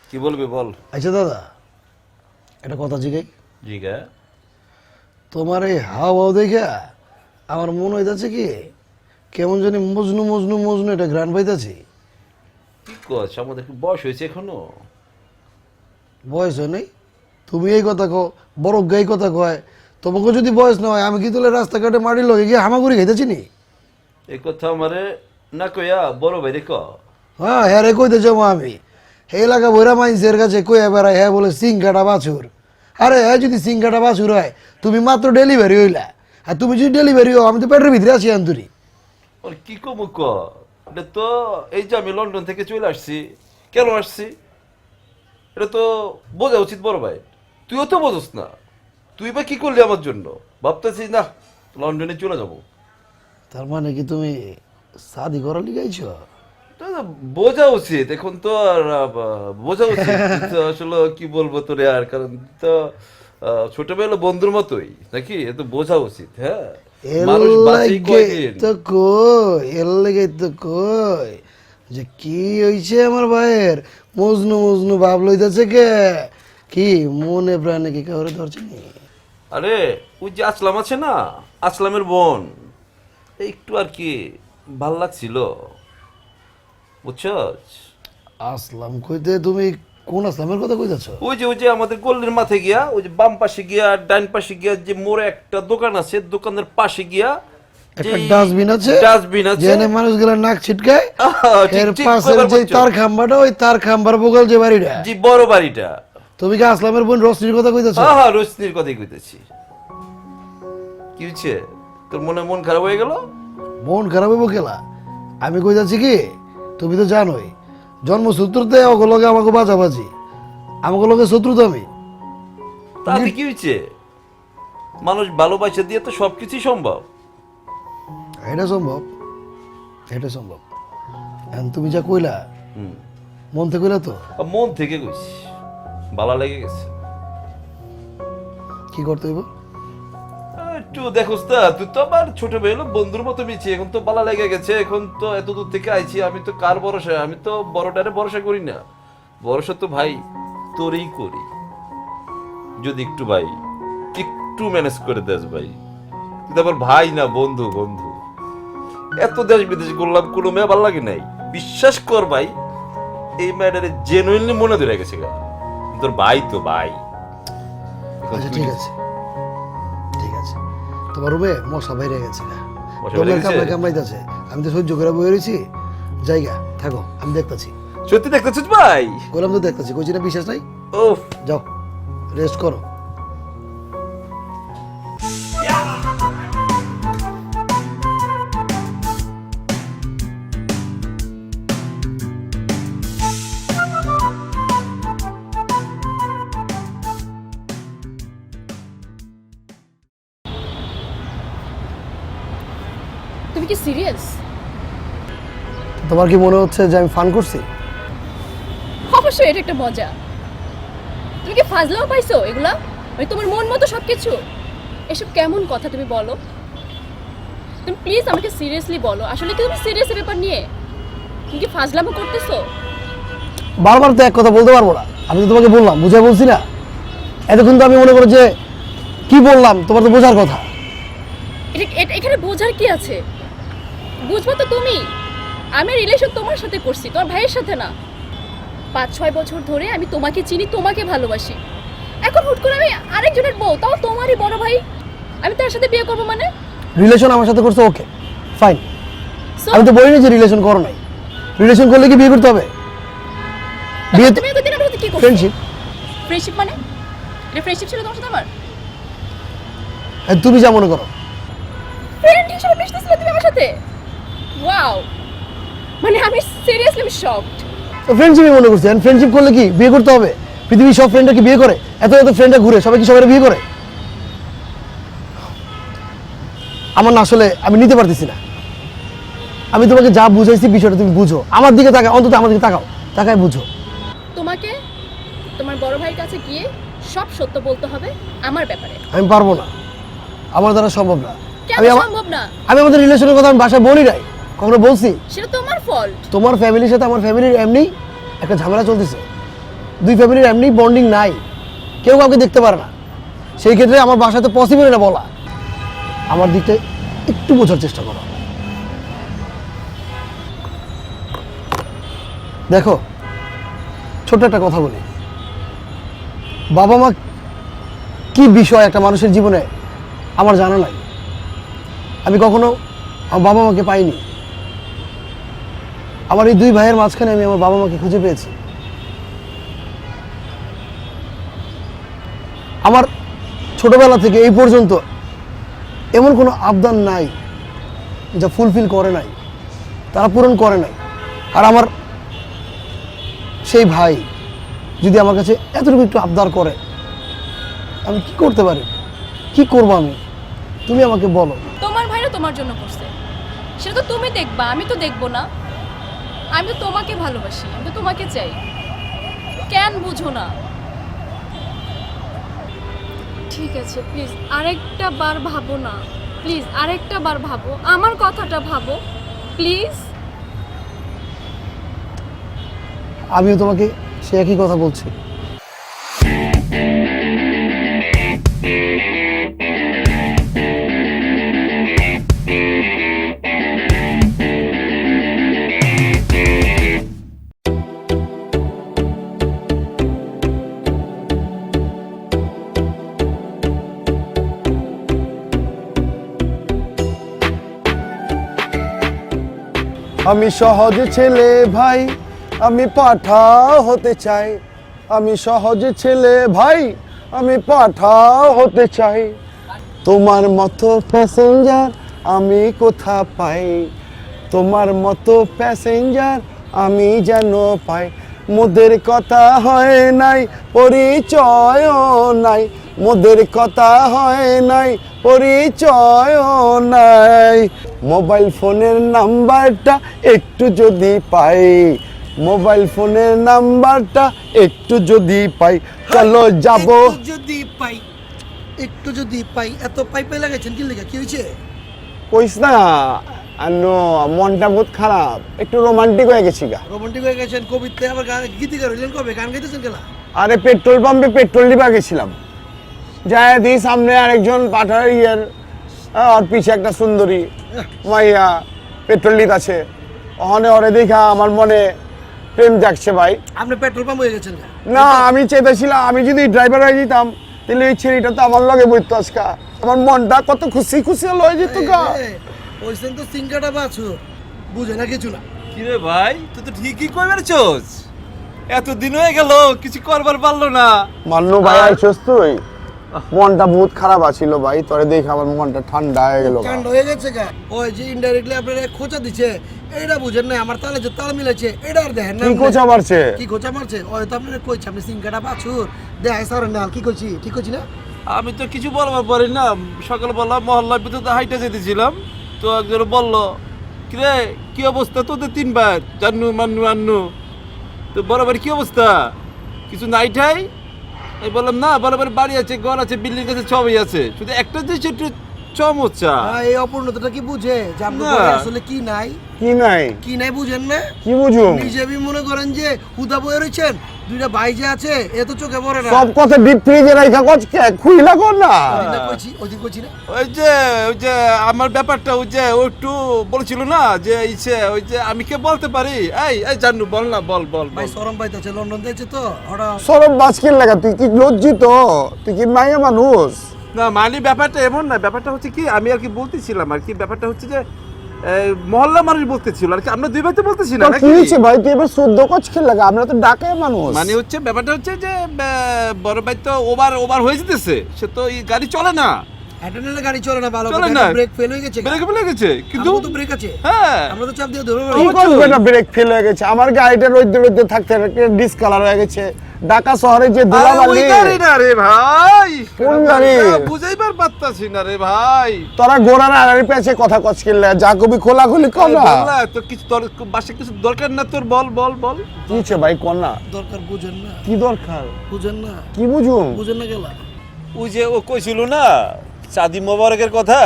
কি বলবি বল। আচ্ছা দাদা একটা কথা জিগাই জিগা তোমার এই হাওয়া দেখে আমার মনে হইতেছে কি কেমন জানি মজনু মজনু মজনু এটা গ্রান পাইতেছি। কি কস আমাদের কি বয়স হয়েছে এখনো? বয়স হয় নাই তুমি এই কথা কো বড় গাই কথা কয় তোমাকে যদি বয়স না হয় আমি কি তোলে রাস্তাঘাটে মাটির লগে গিয়ে হামাগুড়ি খাইতেছি নি? এই কথা আমারে না কইয়া বড় ভাই ক। হ্যাঁ হ্যাঁ রে কইতে যাবো আমি হে এলাকা বইরা মাইন্সের কাছে কইয়া বেড়ায় হ্যাঁ বলে সিং কাটা বাছুর। আরে হ্যাঁ যদি সিং কাটা বাছুর হয় তুমি মাত্র ডেলিভারি হইলা আর তুমি যদি ডেলিভারি হও আমি তো পেটের ভিতরে আছি আন্তরি। আর কি কমু ক এটা তো এই যে আমি লন্ডন থেকে চলে আসছি কেন আসছি এটা তো বোঝা উচিত বড় ভাই। তুইও তো বোঝস না তুই বা কি করলি আমার জন্য ভাবতেছিস না লন্ডনে চলে যাব। তার মানে কি তুমি শাদি করা লিগাইছ? তা তো বোঝা উচিত এখন তো আর বোঝা উচিত তো আসলে কি বলবো তোরে আর কারণ তো ছোটবেলা বন্ধুর মতোই নাকি এ তো বোঝা উচিত। হ্যাঁ মানুষ বাঁচে কয়দিন। তো কই এর লেগে তো কই যে কি হইছে আমার ভাইয়ের মজনু মজনু ভাব লইতেছে কে কি মনে প্রাণে কি কাউরে ধরছে নি? আরে ওই যে আসলাম আছে না আসলামের বোন একটু আর কি ভাল লাগছিল বুঝছস। আসলাম কইতে তুমি কোন আসলামের কথা কইতাছ? ওই যে আমাদের গল্লির মাথায় গিয়া ওই যে বাম পাশে গিয়া ডান পাশে গিয়া যে মোড়ে একটা দোকান আছে দোকানের পাশে গিয়া একটা ডাস্টবিন আছে আছে যেখানে মানুষগুলা নাক ছিটকায় ঠিক, এর ঠিক পাশে কইবার যে বলছো। তার খাম্বাটা ওই তার খাম্বার বগল যে বাড়িটা জি বড় বাড়িটা। তুমি কি আসলামের বোন রশ্মির কথা কইতাছ? হ্যাঁ রোশনির কথাই কইতেছি। কি হচ্ছে তোর মন খারাপ হয়ে গেল? মন খারাপ হইব কেলা? আমি কইতাছি কি তুমি তো জানোই জন্মসূত্রতে ওগুলোকে আমাকে বাজাবাজি আমাকে লোকে শত্রুতা আমি তাতে কি হয়েছে মানুষ ভালোবাসা দিয়ে তো সবকিছুই সম্ভব। এটা সম্ভব এটা সম্ভব এখন তুমি যা কইলা মন থেকে কইলা তো আর মন থেকে কইছি ভালো লেগে গেছে। কি করতে হইব? একটু দেখোস তা তুই তো আবার ছোট বেলো বন্ধুর মতো মিছি এখন তো ভালো লেগে গেছে এখন তো এত দূর থেকে আইছি আমি তো কার ভরসা আমি তো বড়টারে ভরসা করি না ভরসা তো ভাই তোরই করি যদি একটু ভাই একটু ম্যানেজ করে দেস ভাই কিন্তু আমার ভাই না, বন্ধু বন্ধু। এত দেশ বিদেশ করলাম, কোনো মেয়ে ভালো লাগে নাই। বিশ্বাস কর ভাই, এই মেয়েটারে জেনুইনলি মনে ধরে গেছে গা। তোর ভাই তো ভাই। আচ্ছা ঠিক আছে, ঠিক আছে। তোমার রুমে মশা বাইরে গেছে না, মশা তোমার বাইরে গেছে? কামড়ে কামড়াইতেছে। আমি তো সহ্য করে বয়ে রয়েছি। জায়গা থাকো, আমি দেখতেছি। সত্যি দেখতেছিস ভাই? বললাম তো দেখতেছি, কইছি না বিশ্বাস নাই। ওফ, যাও রেস্ট করো। তুমি কি সিরিয়াস? তোমার কি মনে হচ্ছে যে আমি ফান করছি? অবশ্যই, এটা একটা মজা। তুমি কি ফাজলাও পাইছো এগুলা? মানে তোমার মন মতো সবকিছু? এসব কেমন কথা তুমি বলো? তুমি প্লিজ আমাকে সিরিয়াসলি বলো, আসলে কি তুমি সিরিয়াস ব্যাপার নিয়ে তুমি কি ফাজলামো করতেছো? বারবার তো এক কথা বলতে পারবো না। আমি তো তোমাকে বললাম, বুঝে বলছি না। এতক্ষণ তো আমি মনে করো যে কি বললাম, তোমার তো বোঝার কথা। এখানে বোঝার কি আছে? বুঝবো তো তুমি। আমি রিলেশন তোমার সাথে করছি, তোমার ভাইয়ের সাথে না। 5-6 বছর ধরে আমি তোমাকে চিনি, তোমাকে ভালোবাসি। এখন হুট করে আমি আরেকজনের বউ, তাও তোমারই বড় ভাই, আমি তার সাথে বিয়ে করবো মানে? রিলেশন আমার সাথে করছো, ওকে ফাইন। So, আমি তো বলিনি যে রিলেশন করো নাই। রিলেশন করলে কি বিয়ে করতে হবে? বিয়ে তো তুমি এতদিন আমার সাথে কি করছো? ফ্রেন্ডশিপ। ফ্রেন্ডশিপ মানে? এটা ফ্রেন্ডশিপ ছিল তোমার সাথে আমার? তুমি যা মনে করো। ফ্রেন্ড হিসেবে মিশতেছিলে তুমি আমার সাথে? ওয়াও, মানে আমি সিরিয়াসলি আমি শকড। ফ্রেন্ডশিপই মনে করছি। ফ্রেন্ডশিপ করলে কি বিয়ে করতে হবে? পৃথিবীর সব ফ্রেন্ডরা কি বিয়ে করে? এত এত ফ্রেন্ডরা ঘুরে, সবাই কি সবাই বিয়ে করে? আমার না, আসলে আমি নিতে পারতেছি না। আমি তোমাকে যা বুঝাইছি বিষয়টা তুমি বুঝো। আমার দিকে তাকাও, অন্তত আমার দিকে তাকাও, তাকায় বুঝো। তোমাকে তোমার বড় ভাইয়ের কাছে গিয়ে সব সত্য বলতে হবে আমার ব্যাপারে। আমি পারবো না, আমার দ্বারা সম্ভব না। কেন আমি সম্ভব না? আমি আমাদের রিলেশনের কথা আমি বাসায় বলি নাই, কখনো বলছি? সেটা তোমার ফল্ট। তোমার ফ্যামিলির সাথে আমার ফ্যামিলির এমনি একটা ঝামেলা চলতেছে। দুই ফ্যামিলির এমনি বন্ডিং নাই, কেউ কাউকে দেখতে পারে না। সেই ক্ষেত্রে আমার বাসাতে পসিবল না বলা। আমার দিকটা একটু বোঝার চেষ্টা করো। দেখো, ছোট্ট একটা কথা বলি। বাবা মা কি বিষয় একটা মানুষের জীবনে আমার জানা নাই। আমি কখনো আমার বাবা মাকে পাইনি। আমার এই দুই ভাইয়ের মাঝখানে আমি আমার বাবা মাকে খুঁজে পেয়েছি। আমার ছোটবেলা থেকে এই পর্যন্ত এমন কোনো আবদার নাই যা ফুলফিল করে নাই, তারা পূরণ করে নাই। আর আমার সেই ভাই যদি আমার কাছে এতটুকু একটু আবদার করে, আমি কি করতে পারি? কি করবো আমি? তুমি আমাকে বলো। তোমার ভাইরা তোমার জন্য করছে, সেটা তো তুমি দেখবা, আমি তো দেখবো না। আমি তো তোমাকে ভালোবাসি, আমি তো তোমাকে চাই। কেন বুঝো না? ঠিক আছে, প্লিজ আরেকটা বার ভাবো না। প্লিজ আরেকটা বার ভাবো, আমার কথাটা ভাবো প্লিজ। আমিও তোমাকে সে একই কথা বলছি। আমি সহজ ছেলে ভাই, আমি পাঠা হতে চাই। আমি সহজ ছেলে ভাই, আমি পাঠা হতে চাই। তোমার মতো প্যাসেঞ্জার আমি কোথা পাই? তোমার মতো প্যাসেঞ্জার আমি যেন পাই। মোদের কথা হয় নাই, পরিচয়ও নাই। মোদের কথা হয় নাই, পরিচয়ও নাই। মোবাইল ফোনের নাম্বারটা একটু যদি পাই, মোবাইল ফোনের নাম্বারটা একটু যদি পাই, চলো যাব। যদি পাই, একটু যদি পাই। এত পাইপে লাগাইছেন কি লেগে? কি হয়েছে? কইস না আনো, মনটা বহুত খারাপ, একটু রোমান্টিক হয়ে গেছি গা। রোমান্টিক হয়ে গেছেন? কবিতে আবার গান গীতিকার হইলেন কবে? গান গাইতেছেন কেলা? আরে পেট্রোল পাম্পে পেট্রোল দিবা গেছিলাম, যায় দিই সামনে আরেকজন পাঠার আর পিছে একটা সুন্দরী মাইয়া পেট্রোল লিত আছে, ওখানে ওরে দেখা আমার মনে প্রেম জাগছে ভাই। আপনি পেট্রোল পাম্প হয়ে গেছেন না? না আমি চেয়েছিলাম আমি যদি ড্রাইভার হয়ে যেতাম তাহলে এই ছেলেটা তো আমার লগে বইতো আজকা, আমার মনটা কত খুশি খুশি লয়ে যেত গা। ওইসেন তো সিঙ্গাটা বাছুর, বুঝে না কিছু না। কিরে ভাই তুই তো ঠিকই কই বেরছোস, এতদিন হয়ে গেল কিছু করবার পারলো না। মান্নু ভাই আইছস তুই, মনটা বহুত খারাপ আছিল ভাই, তোরে দেখে আমার মনটা ঠান্ডা হয়ে গেল। কাণ্ড হয়ে গেছে গা। ওই যে ইনডাইরেক্টলি আপনারা খোঁচা দিছে, এইটা বুঝেন না, আমার তালে যে তাল মিলেছে এটা আর দেখেন না। কি খোঁচা মারছে? কি খোঁচা মারছে? ওই তো আপনারা কইছে আপনি সিঙ্গাটা বাছুর দেখাই সারেন না। কি কইছি, ঠিক কইছি না? আমি তো কিছু বলবার পারি না, সকালবেলা মহল্লার ভিতরে হাইটা যেতেছিলাম, তো একজন বললো কিরে কি অবস্থা তোদের 3 ভাই, জান্নু মান্নু আন্নু, তো বরাবর কি অবস্থা, কিছু নাই ঠাই? আমি বললাম না, বরাবর বাড়ি আছে, ঘর আছে, বিল্ডিং আছে, সবই আছে, শুধু একটা যে একটু চমৎসা। এই অপূর্ণতাটা কি বুঝে যে আপনার না। ঘরে আসলে কি নাই? কি নাই? কি নাই বুঝেন না? কি বুঝুম? নিজে বি মনে করেন যে হুদা বয়ে রয়েছেন, দুইটা ভাই যে আছে এ তো চোখে পড়ে না। সব কথা ডিপ ফ্রিজে রাখা কচকে খুইলা কর না। ওইদিন কইছি, ওইদিন কইছি না? ওই যে আমার ব্যাপারটা ওই যে ও একটু বলছিল না যে ইচ্ছে, ওই যে আমি কে বলতে পারি, এই জান্নু বল না, বল বল ভাই বল। সরম পাইতেছে, লন্ডন দিয়েছে তো ওরা। সরব বাজকের লাগা, তুই কি লজ্জিত? তুই কি মাইয়া মানুষ? না মানে ব্যাপারটা এমন না, ব্যাপারটা হচ্ছে কি আমি আর কি বলতেছিলাম আর কি, ব্যাপারটা হচ্ছে যে মহল্লা মানুষ বলতেছিল আর কি, আমরা দুই ভাই তো বলতেছি না তোর কি নাকি? হয়েছে ভাই? তুই এবার 14 কচকে লাগা, আমরা তো ডাকায় মানুষ। মানে হচ্ছে ব্যাপারটা হচ্ছে যে বড় ভাই তো ওভার হয়ে যেতেছে, সে তো এই গাড়ি চলে না, অ্যাটেন্ডারে গাড়ি চলে না ভালো, চলে না। ব্রেক ফেল হয়ে গেছে। ব্রেক ফেলে গেছে, কিন্তু আমারও তো ব্রেক আছে। হ্যাঁ আমরা তো চাপ দিয়ে ধরে কি করবে না, ব্রেক ফেল হয়ে গেছে। আমার গাড়িটা রোদ্দে রোদ্দে থাকতে ডিসকালার হয়ে গেছে। ঢাকা শহরে যে আরে ধুলাবালি। ওই গাড়ি না রে ভাই, কোন গাড়ি? বুঝাইবার পারতাছি না রে ভাই। তোরা গোড়ার আড়াই পেছে কথা কচকিল যা কবি খোলাখুলি কর না। বললা তো কিছু তোর বাসে কিছু দরকার না তোর, বল বল বল। কি হচ্ছে ভাই কর না? দরকার বুঝেন না? কি দরকার? বুঝেন না? কি বুঝুম? বুঝেন না গেলা? ওই যে ও কইছিল না শাদি মোবারকের কথা,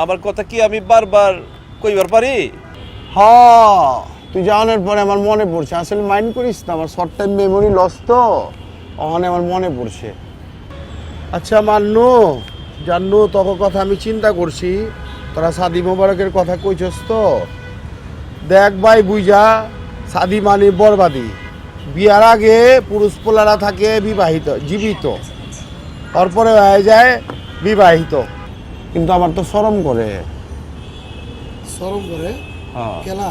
আমার কথা কি আমি বারবার কইবার পারি? হ্যাঁ তুই জানার পরে আমার মনে পড়ছে, আসলে মাইন্ড করিস না, আমার শর্ট টাইম মেমোরি লস তো, ওখানে আমার মনে পড়ছে। আচ্ছা মান্নু জান্নু, তোর কথা আমি চিন্তা করছি, তোরা সাদি মোবারকের কথা কইছস তো। দেখ ভাই বুঝা, সাদি মানে বরবাদি। বিয়ার আগে পুরুষ পোলারা থাকে বিবাহিত, জীবিত, তারপরে হয়ে যায় বিবাহিত। কিন্তু আমার তো শরম করে। শরম করে? হ্যাঁ গেলা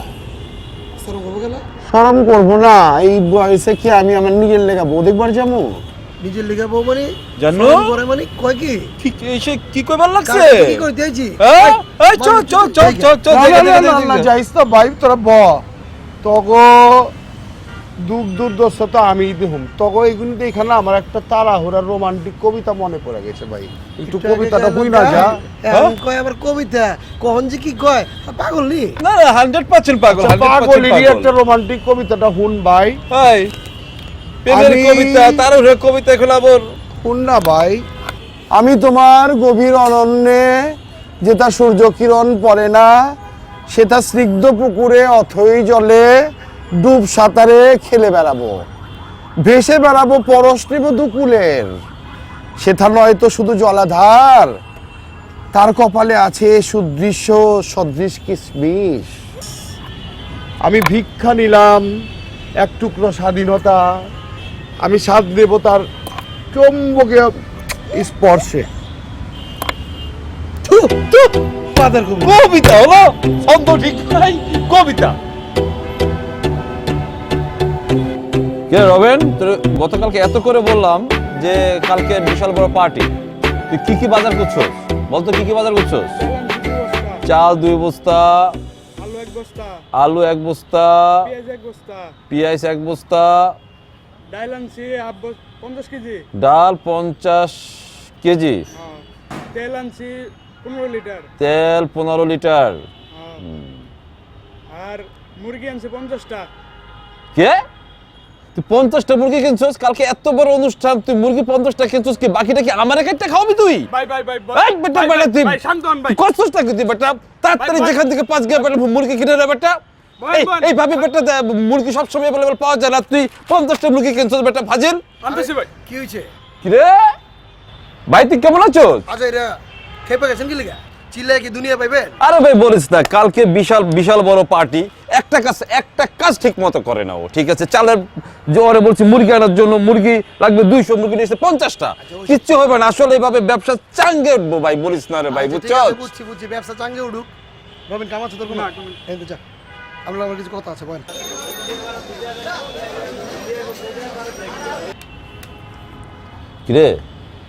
শরম করবো গেলা? শরম করবো না, এই বয়সে কি আমি আমার নিজের লেখা বউ দেখবার যাবো? নিজের লিগা বউ মানে জানো শরম করে মানে কয় কি? ঠিক এসে কি কইবার লাগছে? কাকে কি করতে আইছি? এই চল চল চল চল চল, না, দেখে, না, দেখে, না, দেখে, না, দেখে। যাইস তো ভাই, তোরা ব তগো দুঃখ দুর্দশা আমি দিহুম তগো এগুলি দেখে না আমার একটা তাড়াহুড়ার রোমান্টিক কবিতা মনে পড়ে গেছে ভাই, একটু কবিতাটা বুঝ না যা। এখন কয় আবার কবিতা, কখন যে কি কয় পাগল নি? না না 100% পাগল, 100% পাগলেরই একটা পাগল। রোমান্টিক কবিতাটা শুন ভাই। হাই প্রেমের আমি- কবিতা, তার উপরে কবিতা খোলাবর। শুন না ভাই, আমি তোমার গভীর অরণ্যে যেটা সূর্য কিরণ পড়ে না, সেটা স্নিগ্ধ পুকুরে অথই জলে ডুব সাঁতারে খেলে বেড়াবো, ভেসে বেড়াবো পরশ নেব দুকুলের, সেটা নয় তো শুধু জলাধার, তার কপালে আছে সুদৃশ্য সদৃশ কিসমিস। আমি ভিক্ষা নিলাম এক টুকরো স্বাধীনতা, আমি স্বাদ দেব তার চুম্বকীয় স্পর্শে। পাদার কবি। কবিতা হলো ছন্দ ঠিক নাই, কবিতা। কে রবেন, তোর গতকালকে এত করে বললাম যে কালকে বিশাল বড় পার্টি, তুই কি কি বাজার করছস বলতো, কি কি বাজার করছস? চাল 2 বস্তা, আলু 1 বস্তা, পেঁয়াজ 1 বস্তা, ডাল আনছি 50 কেজি, ডাল 50 কেজি, তেল আনছি 15 লিটার, তেল 15 লিটার, আর মুরগি আনছি 50টা। কে তুই 50টা মুরগি কিনছস? কালকে এত বড় অনুষ্ঠান, তুই মুরগি 50টা কিনছস, কি বাকিটা কি আমারে কাটতে খাওয়াবি তুই? ভাই ভাই ভাই এই বেটা বেটা তুই ভাই শান্ত হন ভাই। করছস না তুই বেটা, তাড়াতাড়ি ভাই, যেখান থেকে 5 গা বেটা মুরগি কিনে রে বেটা। ভাই, এই ভাই। এই ভাবি বেটা, মুরগি সব সময় अवेलेबल পাওয়া যায় না, তুই 50টা মুরগি কিনছস বেটা ফাজিল। আনতেছি ভাই। কি হয়েছে? কি রে ভাই, তুই কেমন আছস? আচ্ছা এটা খেপে গেছেন কি লিগা? চিল্লাই কি দুনিয়া পাইবেন? আরে ভাই বলিস না, কালকে বিশাল বিশাল বড় পার্টি, একটা কাজ ঠিক মতো করে না ও। ঠিক আছে, চালের জোয়ারে বলছি মুরগি আনার জন্য, মুরগি লাগবে 200, মুরগি নিয়েছে 50টা, কিচ্ছু হবে না। আসলে এইভাবে ব্যবসা চাঙ্গে উঠবো ভাই, বলিস না রে ভাই, আচ্ছা, ঠিক বুঝছো? আছে, বুঝছি ব্যবসা চাঙ্গে উঠুক। রবিন কাম আছে তোর কোনো? এই তো যা, আমার কিছু কথা আছে বল। কিরে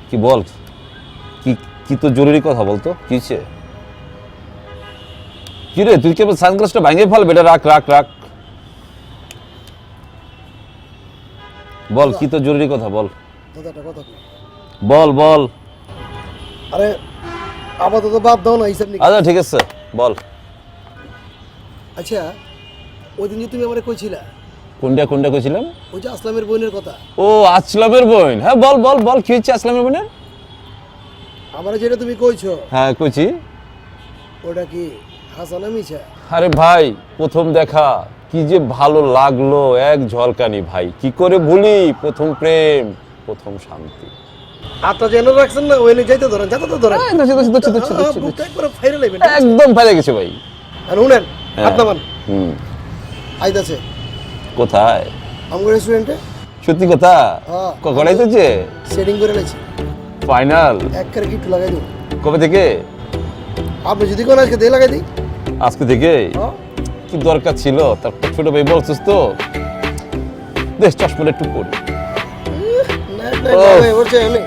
কি বল, কি তো জরুরি কথা বলতো, কি হচ্ছে? কিরে তুই কেবল সানগ্লাসটা ভাঙিয়ে ফেলবে, এটা রাখ রাখ রাখ। বল কি তো জরুরি কথা বল, দাদা একটা কথা বল। বল বল। আরে আপাতত বাদ দাও না হিসাব নিকাশ। আচ্ছা ঠিক আছে বল। আচ্ছা ওই দিন যে তুমি আমারে কইছিলা, কোনটা কইছিলাম? ওই যে আসলামের বোনের কথা। ও আসলামের বোন, হ্যাঁ বল বল বল, কি হচ্ছে আসলামের বোনের? আমারে যেটা তুমি কইছো, হ্যাঁ কইছি। ওটা কি হাসানা মিছা? আরে ভাই প্রথম দেখা কি যে ভালো লাগলো, এক ঝলকানি ভাই, কি করে ভুলি? প্রথম প্রেম, প্রথম শান্তি। হাতটা যেন রাখছেন না, ওইনে যাইতে ধরেন, যাতে তো ধরেন। বুকটা একবার ফাইরে লাইবেন। একদম ফাইরে গেছে ভাই। আর শুনেন, হাত নামান। আইতাছে। কোথায়? আমার রেস্টুরেন্টে। সত্যি কথা? হ্যাঁ। কখন আইতেছে? সেটিং করে লাইছি। ফাইনাল? এক করে গিফট লাগাই দেব। কবে থেকে? আপনি যদি কোন আজকে দিয়ে লাগাই দিই। আজকে থেকে? কি দরকার ছিল? তার ছোট ভাই বলছিস তো, দেখ চশমাটা একটু পরি।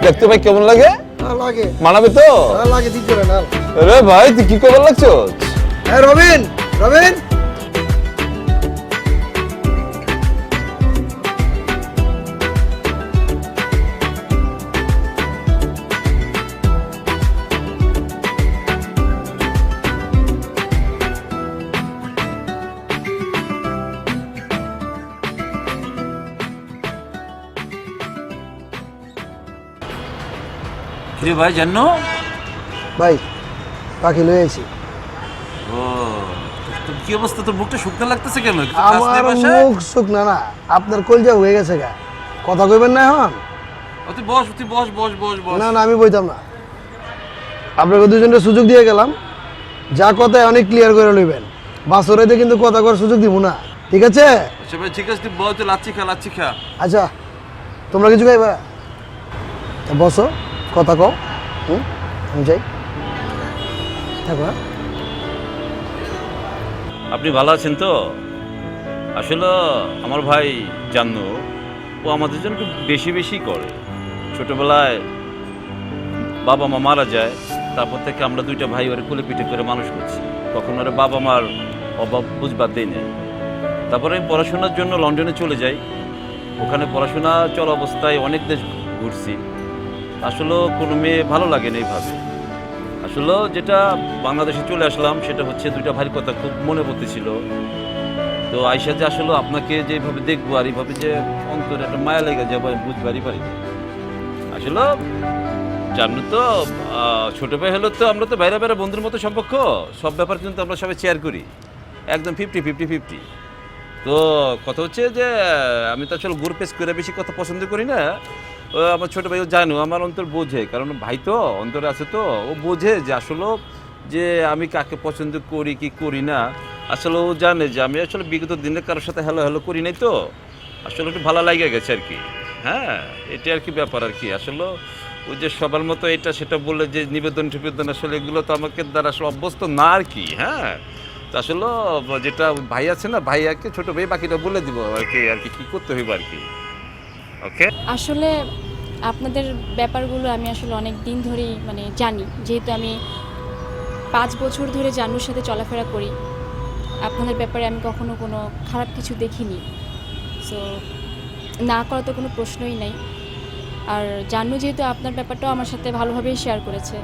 দেখতে ভাই কেমন লাগে? লাগে। মানাবে তো? লাগে, দিতে না। আরে ভাই তুই কি করবার লাগছো? হ্যাঁ রবিন, রবিন কিরে ভাই জানো? ভাই পাখি লয়ে আইছি। ও তো কি অবস্থা, তোর মুখটা শুকনো লাগতেছে কেন? আমার মুখ শুকনা না, আপনার কলজা হয়ে গেছে গা। কথা কইবেন না এখন? তুই বস, তুই বস বস বস বস। না না আমি বইতাম না। আপনাকে দুজনের সুযোগ দিয়ে গেলাম, যা কথা অনেক ক্লিয়ার করে লইবেন। বাসরাইতে কিন্তু কথা করার সুযোগ দিব না, ঠিক আছে? আচ্ছা ভাই ঠিক আছে, তুই বল, তুই লাচ্ছি খা। আচ্ছা তোমরা কিছু খাইবা? বসো, কথা কও। আমি যাই, থাকো। আপনি ভালো আছেন তো? আসলে আমার ভাই জানো, ও আমাদের জন্য একটু বেশি বেশি করে। ছোটবেলায় বাবা মা মারা যায়, তারপর থেকে আমরা দুইটা ভাই ওরে কোলে পিঠে করে মানুষ করছি। কখন ওরে বাবা মার অভাব বুঝবার দেয় নেই। তারপরে পড়াশোনার জন্য লন্ডনে চলে যাই, ওখানে পড়াশোনা চল অবস্থায় অনেক দেশ ঘুরছি। আসলে কোনো মেয়ে ভালো লাগে না এইভাবে। আসলে যেটা বাংলাদেশে চলে আসলাম সেটা হচ্ছে দুইটা ভাইয়ের কথা খুব মনে পড়তেছিল। তো আইসা যে আসলে আপনাকে যেভাবে দেখবো আর এইভাবে যে অন্তরে একটা মায়া লেগে যাবো আমি বুঝবারই পারি। আসলে জানো তো, ছোট ভাই হলো তো আমরা তো বাইরে বাইরে বন্ধুর মতো সম্পর্ক, সব ব্যাপার কিন্তু আমরা সবাই শেয়ার করি, একদম 50-50-50। তো কথা হচ্ছে যে আমি তো আসলে গ্রুপেস করে বেশি কথা পছন্দ করি না। আমার ছোটো ভাইও জানো আমার অন্তর বোঝে, কারণ ভাই তো অন্তরে আছে, তো ও বোঝে যে আসলে যে আমি কাকে পছন্দ করি কি করি না। আসলে ও জানে যে আমি আসলে বিগত দিনে কারোর সাথে হ্যালো হ্যালো করি নাই, তো আসলে একটু ভালো লাগে গেছে আর কি। হ্যাঁ এটা আর কি ব্যাপার আর কি। আসলে ওই যে সবার মতো এটা সেটা বললে যে নিবেদন টিবেদন, আসলে এগুলো তো আমাকে দ্বারা আসলে অভ্যস্ত না আর কি। হ্যাঁ তো আসলে যেটা ভাই আছে না, ভাইয়াকে ছোটো ভাই বাকিটা বলে দিব আর কি কী করতে হইব আর কি। ওকে, আসলে আপনাদের ব্যাপারগুলো আমি আসলে অনেক দিন ধরেই মানে জানি, যেহেতু আমি 5 বছর ধরে জানুর সাথে চলাফেরা করি। আপনাদের ব্যাপারে আমি কখনো কোনো খারাপ কিছু দেখিনি, সো না করা তো কোনো প্রশ্নই নাই। আর জানু যেহেতু আপনার ব্যাপারটাও আমার সাথে ভালোভাবেই শেয়ার করেছে,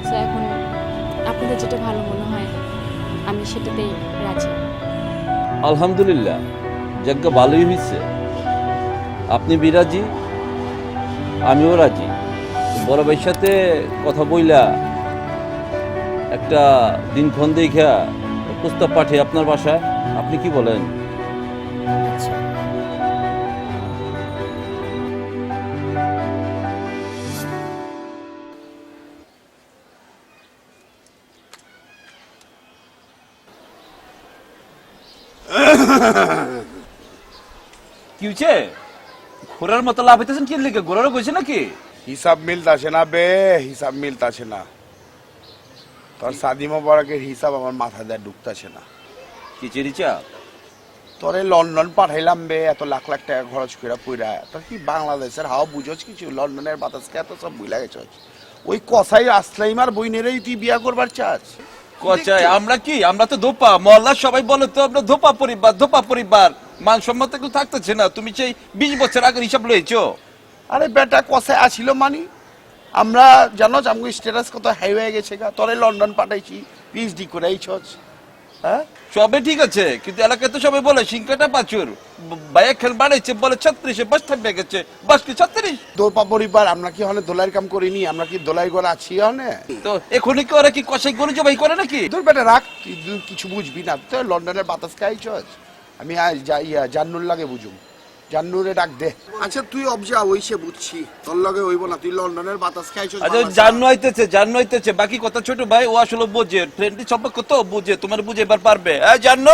সো এখন আপনাদের যেটা ভালো মনে হয় আমি সেটাতেই রাজি। আলহামদুলিল্লাহ, যজ্ঞ ভালোই হয়েছে। আপনি বিরাজি, আমিও রাজি। বড় ভাইয়ের সাথে কথা বইলা একটা দিনক্ষণ দেখা প্রস্তাব পাঠিয়ে আপনার বাসায়, আপনি কি বলেন? আচ্ছা, কি হয়েছে? ঘোরার মতো লাভ হইতেছেন কি লিখে? ঘোরারও কইছে নাকি? হিসাব মিলতাছে না বে, হিসাব মিলতাছে না। তোর সাদি মোবারকের হিসাব আমার মাথা দিয়ে ঢুকতাছে না। কি চেরিচা? তোরে লন্ডন পাঠাইলাম বে, এত লাখ লাখ টাকা খরচ করে পুরা। তোর কি বাংলাদেশের হাওয়া বুঝোস কিছু? লন্ডনের বাতাসকে এত সব বুঝলা গেছস। ওই কসাই আসলাইমার বইনেরই তুই বিয়া করবার চাস? কচাই আমরা কি? আমরা তো ধোপা। মহল্লার সবাই বলে তো আমরা ধোপা পরিবার, ধোপা পরিবার। মান সম্মান তো থাকতেছে না। তুমি সেই 20 বছর আগের হিসাব লইছো। আরে বেটা কসাই আসিল মানি আমরা জানো আমগো স্ট্যাটাস কত হাই হয়ে গেছে গা। তোরে লন্ডন পাঠাইছি, পিএইচডি করাইছস। হ্যাঁ সবে ঠিক আছে, কিন্তু এলাকায় তো সবাই বলে সিংকাটা পাচুর। ভাইয়া খেল বাড়াইছে বলে 36-এ বাস থাকবে গেছে। বাস কি 36? দোপা পরিবার আমরা কি হলে দোলাইয়ের কাম করিনি? আমরা কি দোলাই ঘর আছি হনে? তো এখনই কি ওরা কি কষাই গরু জবাই করে নাকি? তোর বেটা রাখ, তুই কিছু বুঝবি না। তো লন্ডনের বাতাস খাইছস। আমি জান্নুর লাগে বুঝুম। জান্নুরে ডাক দে। আচ্ছা তুই অবজা ওইসে বুঝছি, তোর লগে হইব না। তুই লন্ডনের বাতাস খাইছস। আচ্ছা জান্ন হইতেছে বাকি কথা ছোট ভাই ও আসলে বোঝে, ফ্রেন্ডলি সম্পর্ক তো বুঝে, তোমার বুঝে এবার পারবে। জান্ন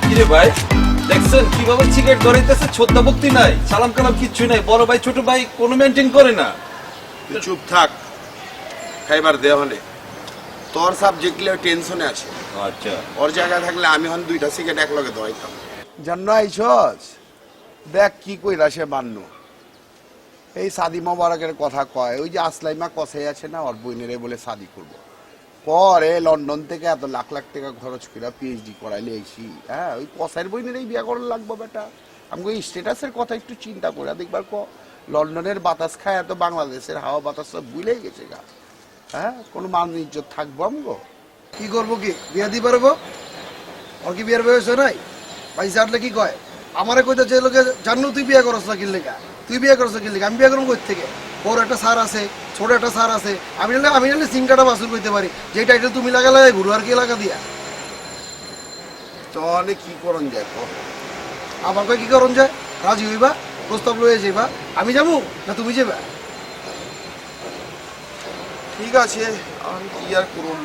কিরে ভাই, দেখছেন কিভাবে সিগারেট ধরাইতেছে? ছোট্ট ভক্তি নাই, সালাম কালাম কিচ্ছু নাই। বড় ভাই ছোট ভাই কোনো মেনটেন করে না। তুই চুপ থাক, খাইবার দে হলে। তোর সাবজেক্টলে টেনশনে আছে। আচ্ছা ওর জায়গায় থাকলে আমি হন 2টা সিগারেট এক লগে ধরাইতাম। জান্ন আইছস, দেখ কি কইরা সে মান্নু। এই সাদি মোবারকের কথা কয়, ওই যে আসলাইমা কসাই আছে না, ওর বইনেরে বলে শাদি করবো। পরে লন্ডন থেকে এত লাখ লাখ টাকা খরচ করে পিএইচডি করাইলে আইসি। হ্যাঁ ওই কসাইয়ের বইনেরেই বিয়া করার লাগবো বেটা। আমাকে ওই স্ট্যাটাসের কথা একটু চিন্তা করে দেখবার লন্ডনের বাতাস খায় এত বাংলাদেশের হাওয়া বাতাস সব ভুলেই গেছে গা। হ্যাঁ কোনো মান ইজ্জত থাকবো আমগো? কি করবো কি বিয়া দি পারবো? ওর কি বিয়ার বয়স হয় নাই? পয়সা আটলে কি কয়? আমারে কইতে লোকে জানো তুই বিয়া করছ না কি লেগা? তুই বিয়া করছ কি লেগা? আমি বিয়া করবো কই থেকে? ওর একটা সার আছে, ছোট একটা সার আছে। আমি নাহলে সিংকাটা বাসুর করতে পারি। যে টাইটেল তুমি লাগালে ঘুরো আর কি লাগা দিয়া। তাহলে কি করন যায়? আমার কয় কি করন যায়? রাজি হইবা, প্রস্তাব লয়ে যাইবা। আমি যাবো না তুমি যাবা? ঠিক আছে, আমি কি আর করুন।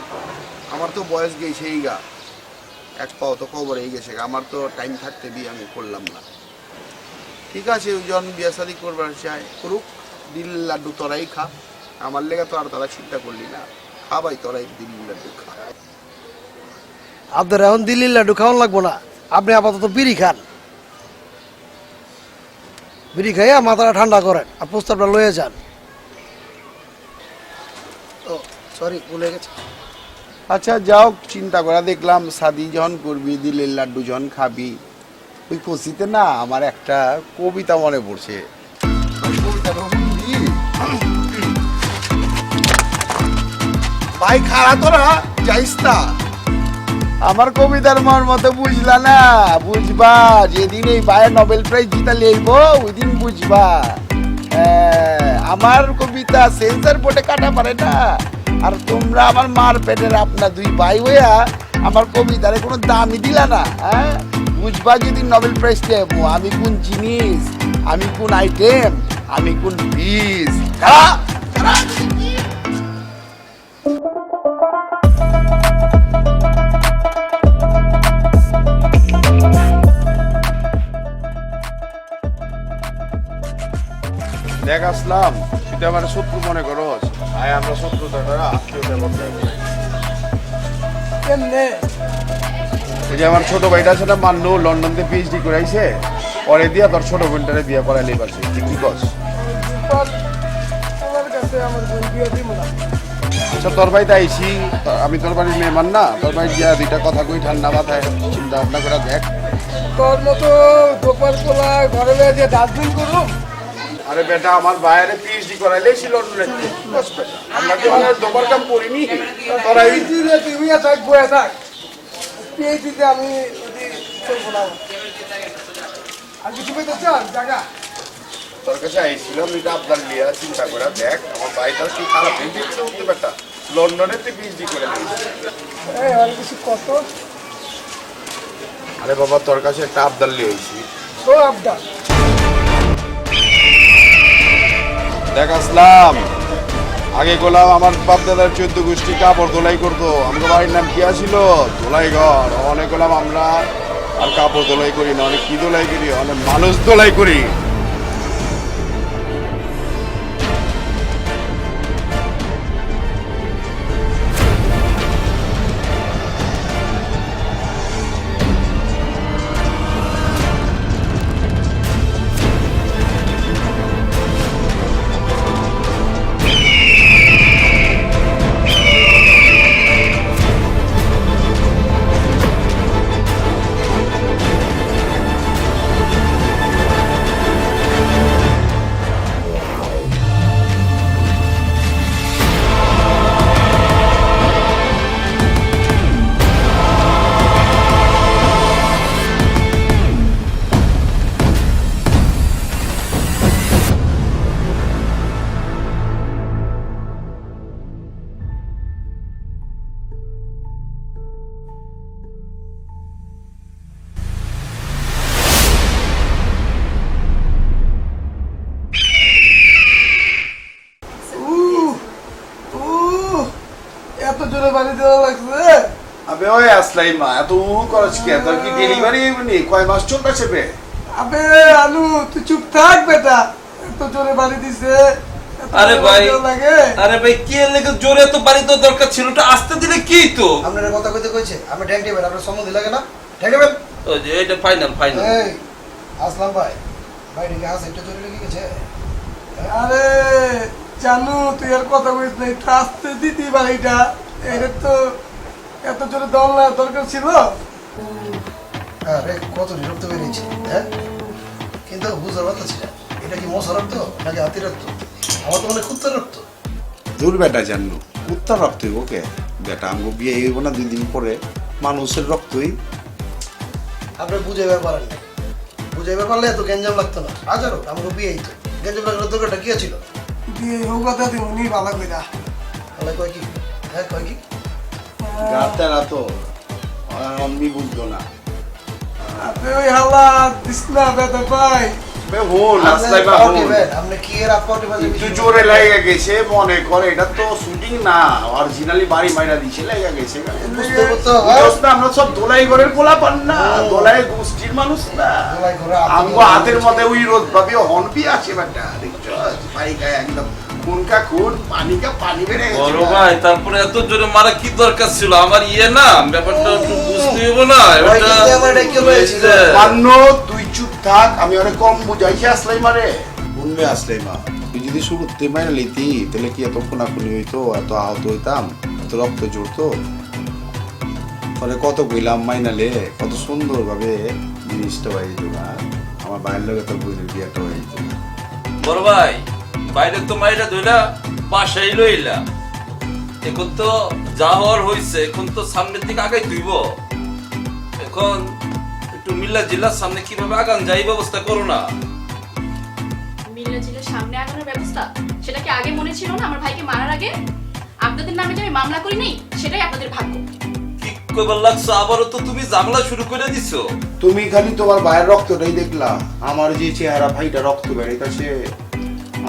আমার তো বয়স গেছেই গা, এক পাও তো কবর হয়ে গেছে গা। আমার তো টাইম থাকতে বিয়ে আমি করলাম না। ঠিক আছে, ওজন বিয়া শাদি করবার চাই করুক। দিল লাড্ডু তোরাই খা, আমার লেগে তো আর তারা চিন্তা করলি না। খা ভাই তোরাই দিল লাড্ডু খা। আপনার এখন দিল্লির লাড্ডু খাওয়ান লাগবো না। আপনি আপাতত বিড়ি খান। বিড়ি খাইয়া মাথাটা ঠান্ডা করেন আর প্রস্তাবটা লয়ে যান। ও সরি ভুলে গেছে। আচ্ছা যাও, চিন্তা করা দেখলাম শাদি যখন করবি, দিলের লাড্ডু যখন খাবি, ওই খুশিতে না আমার একটা কবিতা মনে পড়ছে। ভাই খারা তোরা যাইস না, আমার কবিতার মর্ম তো বুঝলা না। বুঝবা যেদিন এই ভাইয়ের নোবেল প্রাইজ জিতা লইব ওই দিন বুঝবা। আমার কবিতা সেন্সার বোর্ডে কাটা পারে না, আর তোমরা আমার মার পেটের আপনার দুই ভাই হইয়া আমার কবিতারে কোনো দামই দিলা না। হ্যাঁ বুঝবা যেদিন নোবেল প্রাইজ দেব আমি কোন জিনিস, আমি কোন আইটেম, আমি কোন পিস। দেখ আসলাম, সেটা আমার শত্রু মনে করো। আয় আমরা শত্রুতা আত্মীয়তা বন্ধ। কেমনে? ওই যে আমার ছোট ভাইটা সেটা মান্নু লন্ডনতে পিএইচডি করাইছে, পরে দিয়া তোর ছোট বোনটারে বিয়ে করাইলেই পারছে। তুই কি কস? আচ্ছা তোর বাড়িতে আইছি, আমি তোর বাড়ির মেহমান না। তোর বাড়ি গিয়া দুইটা কথা কই ঠান্ডা মাথায় চিন্তা ভাবনা করে দেখ। তোর মতো দোপার পোলা ঘরে যে ডাস্টবিন করুম। আরে বেটা আমার বাইরে পিএইচডি করাইলেই ছিল লন্ডনে। আমরা কি মানে দোকান কাম করিনি? তোরা এই তুমি থাক বয়ে থাক, পিএইচডিতে আমি চলবো না। আর কিছু পেতে চান জায়গা? তোর কাছে আইছিলাম এটা আপনার লিয়া চিন্তা করে দেখ। আমার বাড়িটা কি খারাপ হয়ে গেছে উঠতে বেটা, লন্ডনে তুই পিএইচডি করে দিয়েছিস। আর কিছু কত? আরে বাবা তোর কাছে একটা আবদার লিয়ে হয়েছি। ও আবদার? দেখ আসলাম, আগে গোলাম আমার বাপ দাদার 14 গোষ্ঠী কাপড় ধোলাই করতো। আমাদের বাড়ির নাম কি আছিল? ধোলাই ঘর। অনেক গোলাম আমরা আর কাপড় ধোলাই করি না, অনেক কি ধোলাই করি, অনেক মানুষ ধোলাই করি। এত জোরে বাড়ি দেওয়া লাগছে। আবে ওই আসলাই মা এত খরচ কি? তোর কি ডেলিভারি নি কয় মাস চলতেছে বে? আবে আলু তুই চুপ থাক বেটা, এত জোরে বাড়ি দিছে। আরে ভাই, আরে ভাই কি লেগে জোরে তো বাড়ি তো দরকার ছিল, ওটা আসতে দিলে কি তো? আপনারা কথা কইতে কইছে আমরা ট্যাঙ্ক টেবেন, আপনার সম্বন্ধ লাগে না ট্যাঙ্ক টেবেন। ওই যে এটা ফাইনাল ফাইনাল। এই আসলাম ভাই, ভাই রেগে হাস একটু জোরে লেগে গেছে। আরে জানু তুই আর কথা কইছ না, একটু আসতে দিতি বাড়িটা, এটা তো এত জোরে দম না দরকার ছিল। আরে কত বিরক্ত বেরিয়েছে, হ্যাঁ কিন্তু বুঝার কথা ছিল এটা কি মশা রক্ত নাকি হাতি রক্ত? আমার তো মনে কুত্তার রক্ত। দূর বেটা জানো কুত্তার রক্তই ওকে বেটা, আমাকে বিয়ে হইব না 2 দিন পরে, মানুষের রক্তই। আপনি বুঝাইবার পারেন না, বুঝাইবার পারলে এত গ্যাঞ্জাম লাগতো না। হাজারো আমাকে বিয়ে হইতো, গ্যাঞ্জাম লাগার দরকারটা কি ছিল? বিয়ে হোক কথা দিই উনি ভালো কইরা তাহলে কয় কি? হ্যাঁ কয় কি? রাতে রাতো আমি বুঝলো না। আপনি ওই হালা দিস না বেটা ভাই। বে হোল আসলাই বা হোল আপনি কি এর আপনি বাজে একটু জোরে লাগা গেছে মনে করে, এটা তো শুটিং না, অরিজিনালি বাড়ি মাইরা দিছে লাগা গেছে। বুঝতে তো দোস্ত আমরা সব দোলাই ঘরের পোলা পান না, দোলাই গোষ্ঠীর মানুষ না। দোলাই ঘরে আমগো হাতের মধ্যে ওই রোদ ভাবে হনপি আছে বেটা, দেখছো বাড়ি গায়ে একদম খুনকা খুন পানিকা পানি বেড়ে গেছে। বড় ভাই তারপরে এত জোরে মারা কি দরকার ছিল? আমার ইয়ে না ব্যাপারটা একটু বুঝতে হবে না। মান্য তুই চুপ থাক, আমি অনেক কম বুঝাইছি আসলাই মারে শুনবে আসলাই মা। তুই যদি শুরুতে মাইনা লিতি তাহলে কি এত খুনাখুনি হইতো, এত আহত হইতাম, এত রক্ত জড়তো? পরে কত কইলাম মাইনালে কত সুন্দর ভাবে জিনিসটা হয়ে যেত না, আমার বাইরের লোক তোর বইয়ের বিয়েটা হয়ে যেত। বড় ভাই বাইরে তো মাইরা ধইলা বাসাই লইলা, এখন তো যা হওয়ার হইছে, এখন তো সামনের দিকে আগাই তুইব। এখন একটু মিল্লা জিল্লার সামনে কিভাবে আগান যাই ব্যবস্থা করো না। মিল্লা জিলের সামনে আগানোর ব্যবস্থা সেটা কি আগে মনে ছিল না? আমার ভাইকে মারার আগে আপনাদের নামে যে আমি মামলা করি নাই সেটাই আপনাদের ভাগ্য। কি কইবার লাগছো? আবারও তো তুমি ঝামেলা শুরু করে দিছো। তুমি খালি তোমার ভাইয়ের রক্তটাই দেখলা, আমার যে চেহারা ভাইটা রক্ত বেরিয়েছে,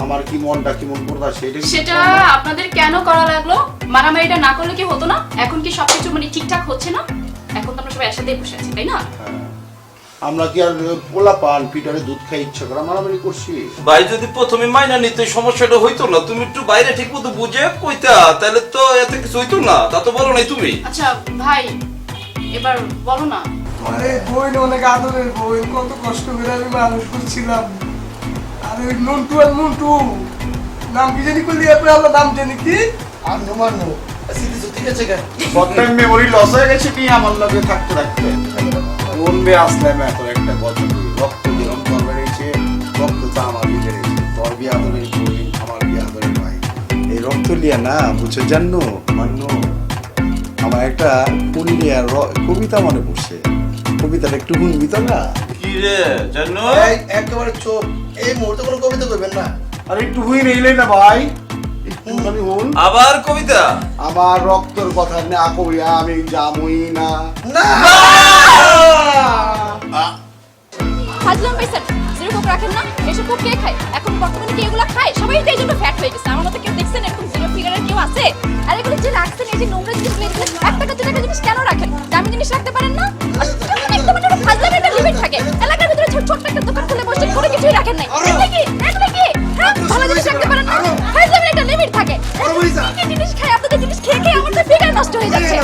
আমার কি মনটা কেমন করতেছে সেটা আপনাদের কেন করা লাগলো? মারামারিটা না করলে কি হতো না? এখন কি সবকিছু মানে ঠিকঠাক হচ্ছে না? এখন তো আমরা সবাই একসাথে বসে আছি তাই না? আমরা কি আর পোলা পান পিটারে দুধ খাই ইচ্ছা করা মারামারি করছি? ভাই যদি প্রথমে মাইনা নিতে সমস্যাটা হইতো না, তুমি একটু বাইরে ঠিক মতো বুঝে কইতা, তাহলে তো এত কিছু হইতো না। তা তো বলো নাই তুমি। আচ্ছা ভাই এবার বলো না। আরে বইন অনেক আদরের বইন, কত কষ্ট করে আমি মানুষ করছিলাম। আরে নন্টু আর নন্টু নাম কি জানি করলি আপনার নাম জানি কি? আর নোমানো ঠিক আছে কেন বর্তমান মেমোরি লস হয়ে গেছে কি আমার লগে থাকতে থাকতে? বলবে আসলাম এখন একটা কথা, রক্ত যেরকম তোর বেড়েছে, রক্ত তো আমার বেড়েছে, তোর বিয়ে আদরের বই, আমার বিয়ে আদরের ভাই, এই রক্ত লিয়া না বুঝছো জানো মান্য। আমার একটা পুরুলিয়ার কবিতা মনে পড়ছে, কবিতাটা একটু শুনবি তো না? কি রে জানো? একেবারে চোখ এই মুহূর্তে কোনো কবিতা করবেন না। আরে একটু হুই নেইলে না ভাই, একটুখানি হুন। আবার কবিতা? আমার রক্তর কথা না কইয়া আমি জামুই না। না হাজলাম ভাই স্যার জিরো কোক রাখেন না? এসব কোক কে খায়? এখন বর্তমানে কি এগুলা খায়? সবাই তো এই জন্য ফ্যাট হয়ে গেছে। আমার মতো কেউ দেখছেন এরকম জিরো আছে? আর এগুলো যে রাখছেন, এই যে নোংরা জিনিসগুলো, এগুলো 1 টাকা 2 টাকা জিনিস কেন রাখেন? দামি জিনিস রাখতে পারেন না? আর যখন একদম একটা ফাজলামি, একটা লিমিট থাকে। এলাকার ভিতরে ছোট্ট একটা দোকান খুলে বসে কোনো কিছুই রাখেন নাই। এগুলো কি? হ্যাঁ, ভালো জিনিস রাখতে পারেন না? ফাজলামির একটা লিমিট থাকে। কি জিনিস খাই, আপনাদের জিনিস খেয়ে খেয়ে আমার তো ফিগার নষ্ট হয়ে যাচ্ছে।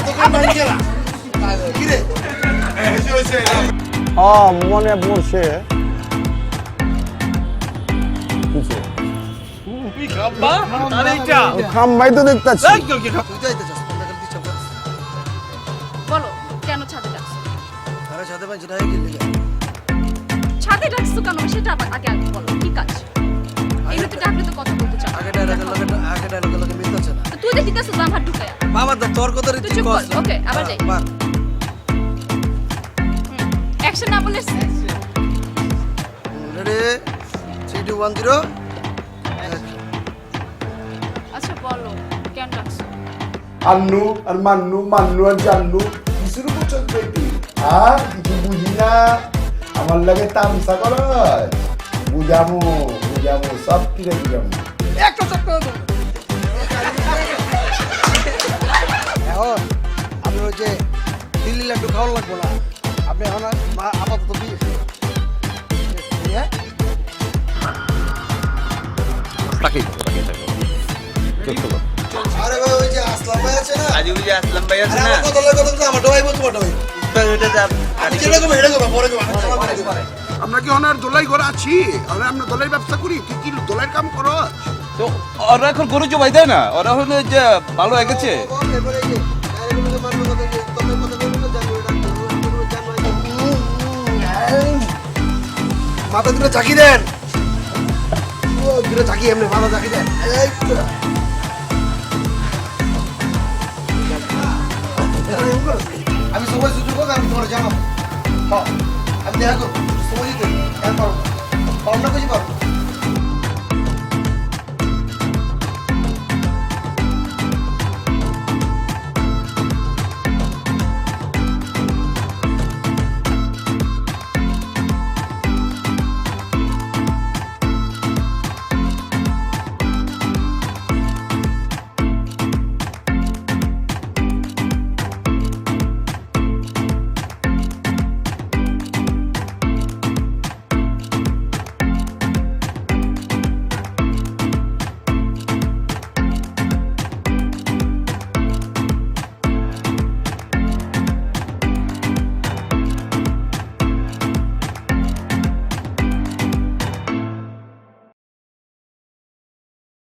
মনে পড়ছে খাম্বাই তো দেখতেছি। বলো কেন ছাদে ডাকছো? আরে সাথে ভাই যেটা হয়ে গেল ছাদে ডাকছো কেন সেটা আগে বলো, কি কাজ? এমনিতে ডাকলে তো কথা বলতে চাও। আগে ডায়লগের লগে মিলতেছে না। তো তুই যে দিতেছিস বাম হাত ঢুকায়া। বাবা তো তোর কথা তুই চুপ কর। ওকে, আবার যাই। অ্যাকশন না বলে রেডি 3 2 1 0। আচ্ছা বলো কেন ডাকছো? আন্নু আর মান্নু, মান্নু আর জান্নু কিছুর উপর চলবে কি? আর কিছু বুঝি না, আমার লাগে তামসা করো। বুঝামু সব কিরে বুঝামু। একটা চক্কর দাও। এখন আমি ওই যে দিল্লি লাড্ডু খাওয়া লাগবো না, আপনি এখন আপাতত আরে ভাই ওই যে আসলাম ভাই আছে না, আজুলি যে আসলাম ভাই আছে না, আমার কত লাগে কত আমার ভাই বলতে পারো ভাই। ওইটা যা আমি যেটা কম এটা কম পরে কম। আমরা কি ওনার দোলাই ঘরে আছি? আমরা দোলাই ব্যবসা করি, তুই কি দোলাইয়ের কাম করো? তো ওরা এখন গরু জবাই দেয় না, ওরা হলে যে ভালো হয়ে গেছে। এবারে এই যে আরেগুলোকে মারলো কথা যে তোমরা কথা বলবো না, জানো এটা মাথা দুটো চাকি দেন, ও দুটো চাকি এমনি মাথা চাকি দেন। এই তো আমি সময় সুযোগ হোক আমি তোমার জানাবো। আমি দেখা করবো সময় দিতে পারবো না, কিছু পারবো।